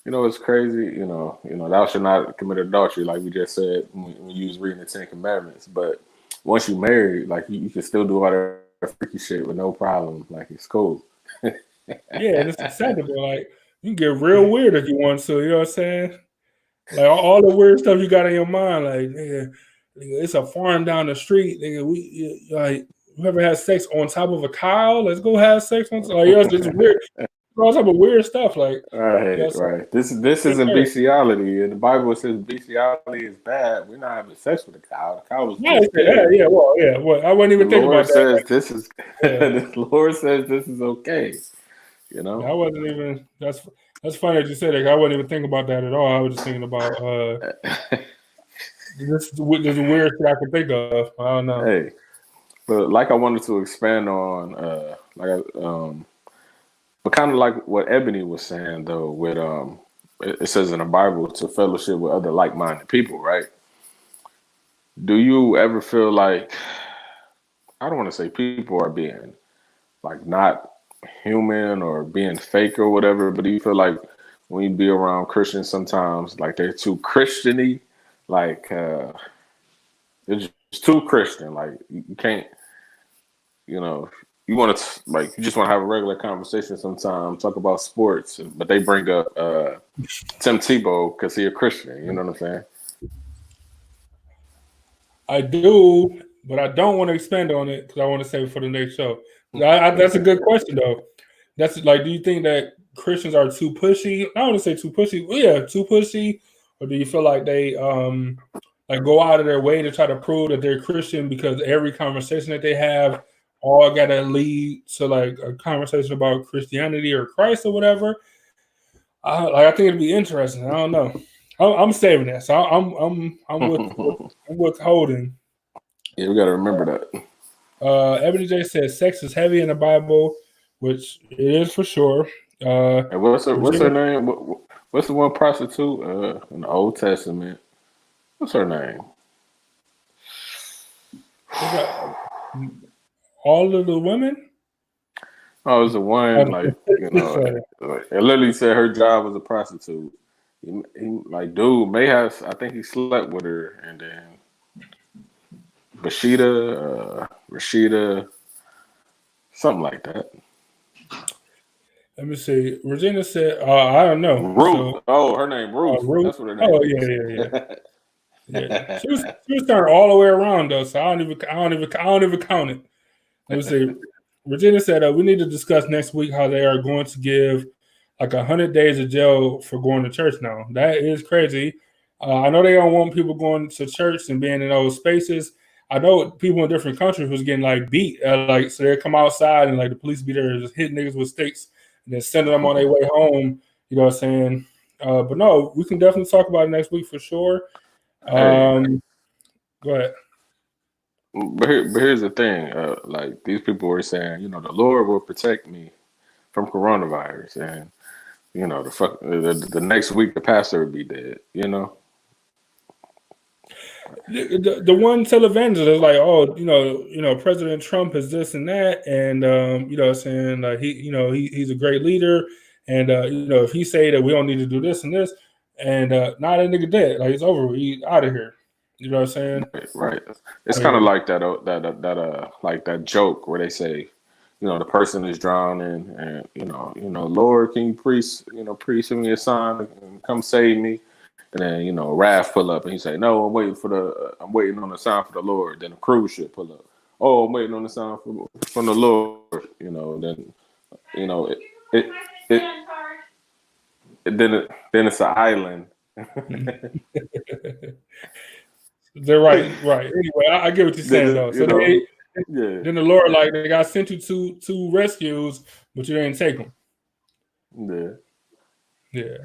It's crazy. Thou shalt not commit adultery, like we just said when you was reading the 10 Commandments. But once you married, like you can still do all that freaky shit with no problem. Like it's cool. Yeah, and it's acceptable. Like you can get real weird if you want to. You know what I'm saying? Like all the weird stuff you got in your mind, like nigga, it's a farm down the street. Nigga, whoever has sex on top of a cow, let's go have sex on. Like, it's just weird, all type of weird stuff. Like, right, right. This isn't bestiality, and the Bible says bestiality is bad. We're not having sex with a cow. The cow was just dead. Yeah. Well, I wouldn't even think about that. Says this is. The Lord says this is okay. You know, I wasn't even. That's funny that you said that. I wasn't even thinking about that at all. I was just thinking about this is weird shit I can think of. I don't know. Hey, but like I wanted to expand on, but kind of like what Ebony was saying though. With it says in the Bible to fellowship with other like-minded people, right? Do you ever feel like, I don't want to say people are being like not human or being fake or whatever, but do you feel like when you be around Christians sometimes like they're too Christian-y, like it's just too Christian, like you can't, you know, you want to like you just want to have a regular conversation sometimes, talk about sports, but they bring up Tim Tebow because he's a Christian, you know what I'm saying? I do, but I don't want to expand on it because I want to save it for the next show. That's a good question, though. That's like, do you think that Christians are too pushy? I don't want to say too pushy. Well, yeah, too pushy. Or do you feel like they like go out of their way to try to prove that they're Christian because every conversation that they have all got to lead to like a conversation about Christianity or Christ or whatever? I think it'd be interesting. I don't know. I'm saving that, so I'm withholding. Yeah, we got to remember that. Ebony J says sex is heavy in the Bible, which it is for sure. And what's her name? What's the one prostitute in the Old Testament? What's her name? All of the women? Oh, it was the one, like, you know, it literally said her job was a prostitute. He like, dude, I think he slept with her, and then Rashida, something like that. Let me see. Regina said, I don't know. Ruth. Her name Ruth. That's what her name is. Yeah. She was turned all the way around though, so I don't even count it. Let me see. Regina said, we need to discuss next week how they are going to give like 100 days of jail for going to church now. That is crazy. I know they don't want people going to church and being in those spaces. I know people in different countries was getting like beat, like so they come outside and like the police be there just hitting niggas with sticks and then sending them on their way home. You know what I'm saying? But no, we can definitely talk about it next week for sure. Go ahead. But here's the thing: like these people were saying, you know, the Lord will protect me from coronavirus, and you know, the next week the pastor would be dead. You know. The one televangelist is like, oh, you know, President Trump is this and that, and you know, saying he's a great leader, and you know, if he say that we don't need to do this and this, and that nigga dead, like it's over, he out of here. You know what I'm saying? Right. It's kind of like that like that joke where they say, you know, the person is drowning, and you know, Lord, can you please send me a sign and come save me? And then, you know, Raph pull up and he say, no, I'm waiting on the sign for the Lord. Then the cruise ship pull up. Oh, I'm waiting on the sign from the Lord. You know, then, you know, then it's an island. They're right. Anyway, I get what you're saying though. So then the Lord, like, they got sent you to rescues, but you didn't take them. Yeah.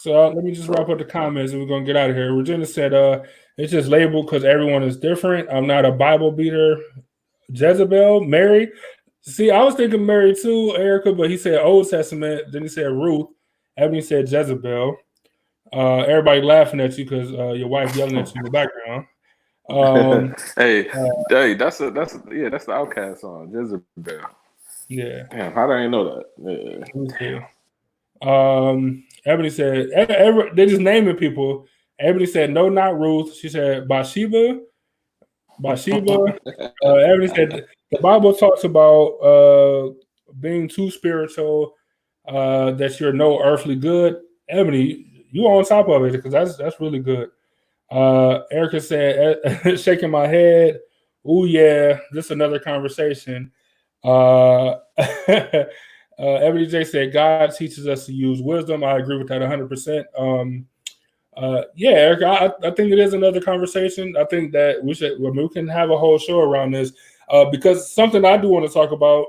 So let me just wrap up the comments and we're gonna get out of here. Regina said, it's just labeled because everyone is different. I'm not a Bible beater. Jezebel, Mary. See, I was thinking Mary too, Erica, but he said Old Testament. Then he said Ruth. Ebony said Jezebel. Everybody laughing at you because your wife yelling at you in the background. Hey, that's the Outcast song, Jezebel. Yeah. Damn, how did I know that? Ebony said, they're just naming people. Ebony said, no, not Ruth. She said, Bathsheba. Ebony said, the Bible talks about being too spiritual, that you're no earthly good. Ebony, you on top of it because that's really good. Erica said, shaking my head. Oh yeah, this is another conversation. Ebony J said, God teaches us to use wisdom. I agree with that 100%. Yeah, Eric, I think it is another conversation. I think that we can have a whole show around this because something I do want to talk about,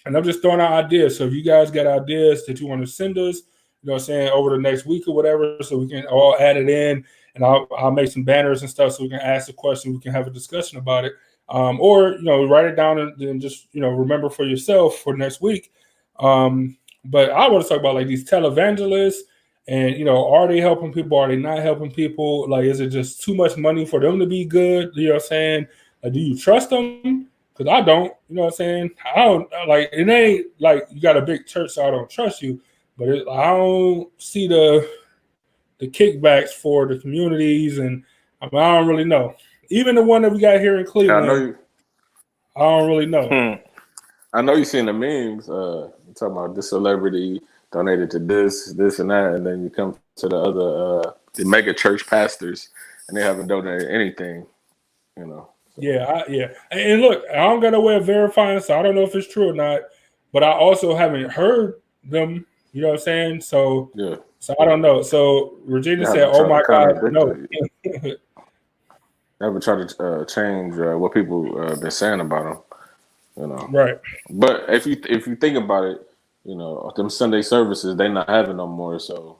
and I'm just throwing out ideas. So if you guys got ideas that you want to send us, you know what I'm saying, over the next week or whatever, so we can all add it in, and I'll make some banners and stuff so we can ask the question, we can have a discussion about it. Or, you know, write it down and then just, you know, remember for yourself for next week. But I want to talk about like these televangelists and, you know, are they helping people? Are they not helping people? Like, is it just too much money for them to be good? You know what I'm saying? Do you trust them? Because I don't, you know what I'm saying? I don't, like, it ain't like you got a big church, so I don't trust you. But I don't see the kickbacks for the communities, and I don't really know. Even the one that we got here in Cleveland, I don't really know. I know you've seen the memes talking about this celebrity donated to this, and that, and then you come to the other the mega church pastors, and they haven't donated anything, you know. So. Yeah. And look, I don't got no way of verifying, so I don't know if it's true or not. But I also haven't heard them. You know what I'm saying? So yeah. So I don't know. So Regina said, "Oh my God, no." Never try to change what people have been saying about them, you know. Right. But if you think about it, you know, them Sunday services they not having no more. So,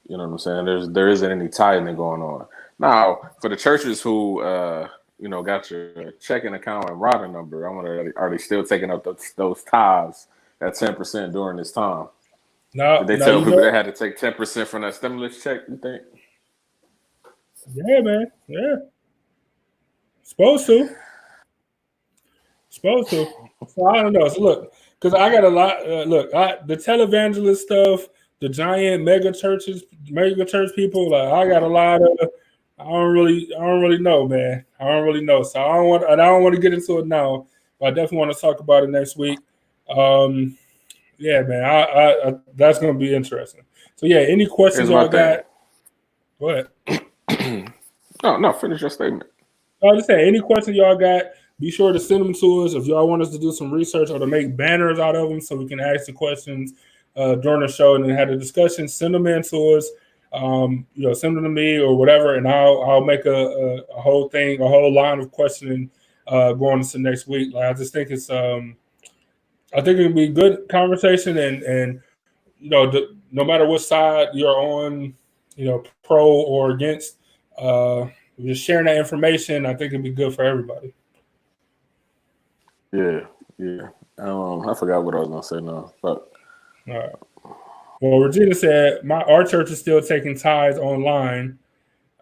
you know what I'm saying? There isn't any tithing going on now for the churches who you know got your checking account and router number. I wonder, are they still taking up those tithes at 10% during this time? Did they tell people they had to take 10% from that stimulus check? You think? Yeah, man. Yeah. Supposed to. So I don't know. So look, because I got a lot. The televangelist stuff, the giant mega church people. Like I got a lot of. I don't really know, man. I don't really know. So I don't want to get into it now. But I definitely want to talk about it next week. Yeah, man. I that's gonna be interesting. So yeah, any questions y'all got? Go ahead. No. Finish your statement. I was just saying, any questions y'all got, be sure to send them to us. If y'all want us to do some research or to make banners out of them so we can ask the questions during the show and then have a discussion, send them in to us. You know, send them to me or whatever, and I'll make a whole thing, a whole line of questioning going into next week. Like I just think it's I think it'll be a good conversation, and you know, no matter what side you're on, you know, pro or against, just sharing that information, I think it'd be good for everybody. Yeah. I forgot what I was gonna say now, but all right. Well, Regina said our church is still taking tithes online,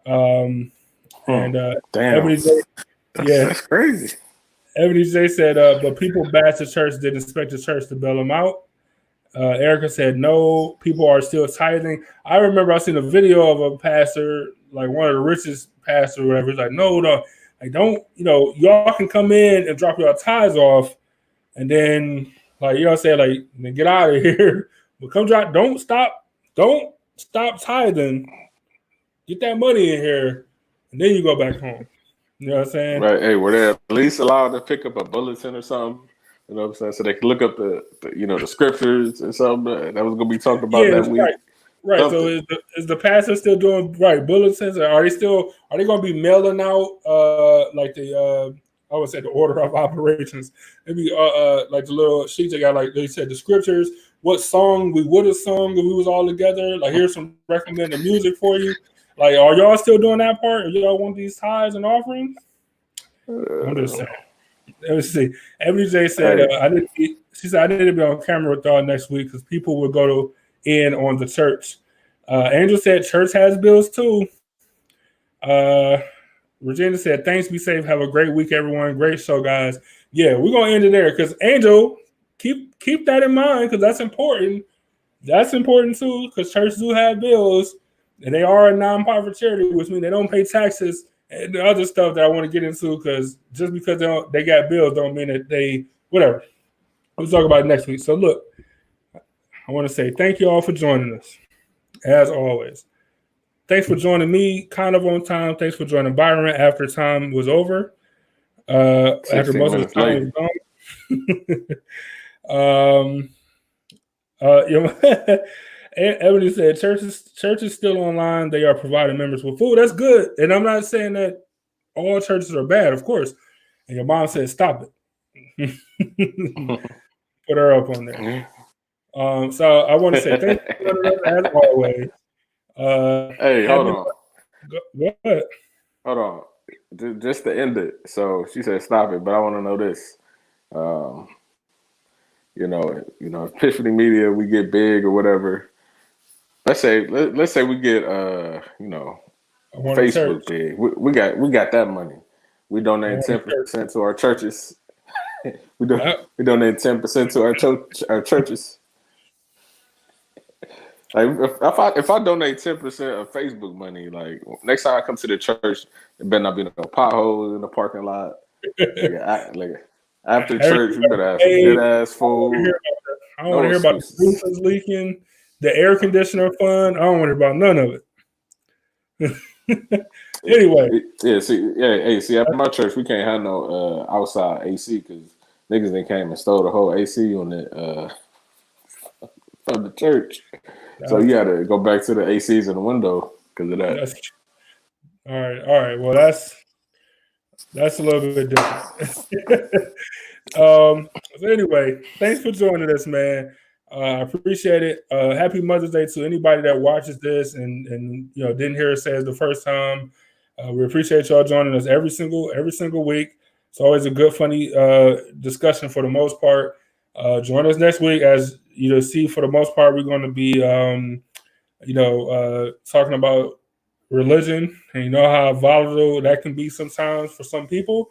and damn, that's crazy. Ebony J said, but people bash the church, didn't expect the church to bail them out. Erica said, no, people are still tithing. I remember I seen a video of a pastor, like one of the richest pastors or whatever. He's like, no, like don't, you know, y'all can come in and drop your tithes off, and then, like, you know what I'm saying, like, then get out of here. But come drop, don't stop tithing. Get that money in here, and then you go back home. You know what I'm saying? Right. Hey, were they at least allowed to pick up a bulletin or something? You know what I'm saying? So they can look up the the scriptures and something that was going to be talked about that week. Right. So is the pastor still doing bulletins? Or are they going to be mailing out like the I would say the order of operations? Maybe like the little sheets they got, like they said, the scriptures, what song we would have sung if we was all together. Like, here's some recommended music for you. Like, are y'all still doing that part? Or y'all want these tithes and offerings? I'm just saying. Let me see. Ebony J said, she said, I need to be on camera with y'all next week because people will go in on the church. Angel said, church has bills too. Regina said, thanks, be safe. Have a great week, everyone. Great show, guys. Yeah, we're going to end it there because Angel, keep that in mind because that's important. That's important too because churches do have bills. And they are a non-profit charity, which means they don't pay taxes and the other stuff that I want to get into, because just because they got bills don't mean that they, whatever. We'll talk about it next week. So look, I want to say thank you all for joining us. As always, thanks for joining me kind of on time. Thanks for joining Byron after time was over. After most of the time was gone. Ebony said church is still online. They are providing members with food. That's good. And I'm not saying that all churches are bad, of course. And your mom said, stop it. Put her up on there. So I want to say thank you as always. Hey, hold on. What? Hold on. Just to end it. So she said, stop it. But I want to know this. If Epiphany Media, we get big or whatever. Let's say we get Facebook big. We got that money. We donate 10% to our churches. we donate 10% to our churches. Like if I donate 10% of Facebook money, like next time I come to the church, it better not be no potholes in the parking lot. After church, we better have some good ass food. I don't want to hear about the roof is leaking, the air conditioner fund. I don't want to hear about none of it. Anyway, see, at my church we can't have no outside AC because niggas then came and stole the whole AC unit from the church. So you got to go back to the ACs in the window because of that. All right. Well, that's a little bit different. So anyway, thanks for joining us, man. I appreciate it. Happy Mother's Day to anybody that watches this and didn't hear us say it the first time. We appreciate y'all joining us every single week. It's always a good, funny discussion for the most part. Join us next week. As you see, for the most part, we're going to be talking about religion, and you know how volatile that can be sometimes for some people.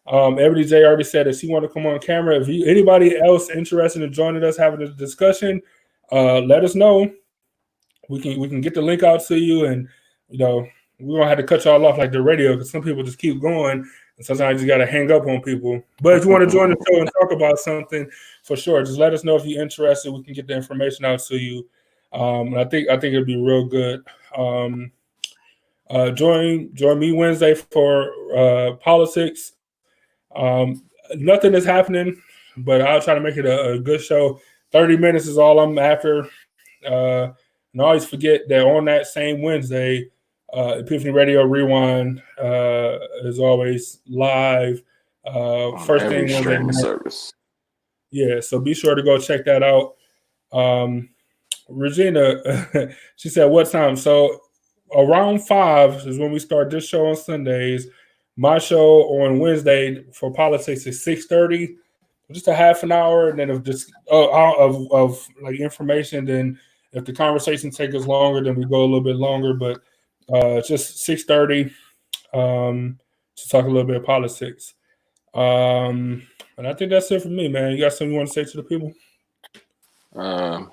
Ebony J already said that she want to come on camera. If anybody else interested in joining us having a discussion, let us know. We can get the link out to you, and we won't have to cut y'all off like the radio because some people just keep going, and sometimes you just got to hang up on people. But if you want to join the show and talk about something, for sure, just let us know if you're interested. We can get the information out to you. I think it'd be real good. Join me Wednesday for politics. Nothing is happening, but I'll try to make it a good show. 30 minutes is all I'm after. And I always forget that on that same Wednesday, Epiphany Radio Rewind is always live. First thing streaming service. Yeah, so be sure to go check that out. Regina, she said, what time? So around 5 is when we start this show on Sundays. My show on Wednesday for politics is 6:30, just a half an hour, and then of like information. Then if the conversation takes us longer, then we go a little bit longer. But just 6:30 to talk a little bit of politics. And I think that's it for me, man. You got something you want to say to the people? I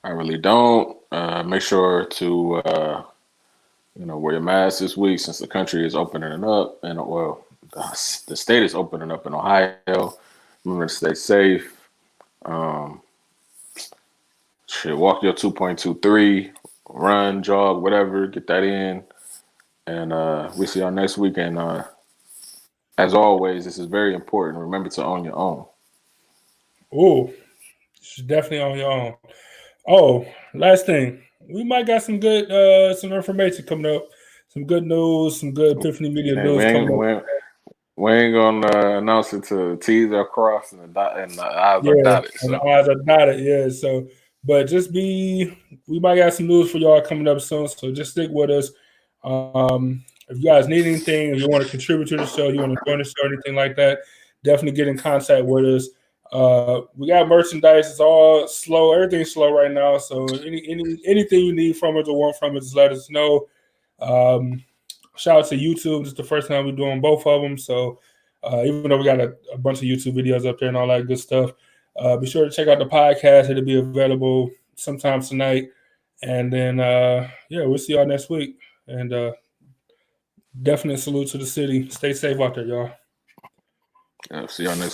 really don't. Make sure to wear your mask this week since the country is opening up, and the state is opening up in Ohio. Remember to stay safe. Walk your 2.23, run, jog, whatever. Get that in, and we see y'all next week. And as always, this is very important. Remember to own your own. Oh, definitely own your own. Oh, last thing. We might got some good some information coming up. Some good news, some good Epiphany Media news coming up. We ain't gonna announce it to T's are crossed and the eyes are dotted. And the eyes are dotted, yeah. So, but we might got some news for y'all coming up soon. So just stick with us. If you guys need anything, if you want to contribute to the show, you want to join the show, anything like that, definitely get in contact with us. We got merchandise. It's all slow. Everything's slow right now. So anything you need from us or want from us, just let us know. Shout out to YouTube. This is the first time we're doing both of them. So even though we got a bunch of YouTube videos up there and all that good stuff, be sure to check out the podcast. It'll be available sometime tonight. And then, we'll see y'all next week. And definite salute to the city. Stay safe out there, y'all. See y'all next week.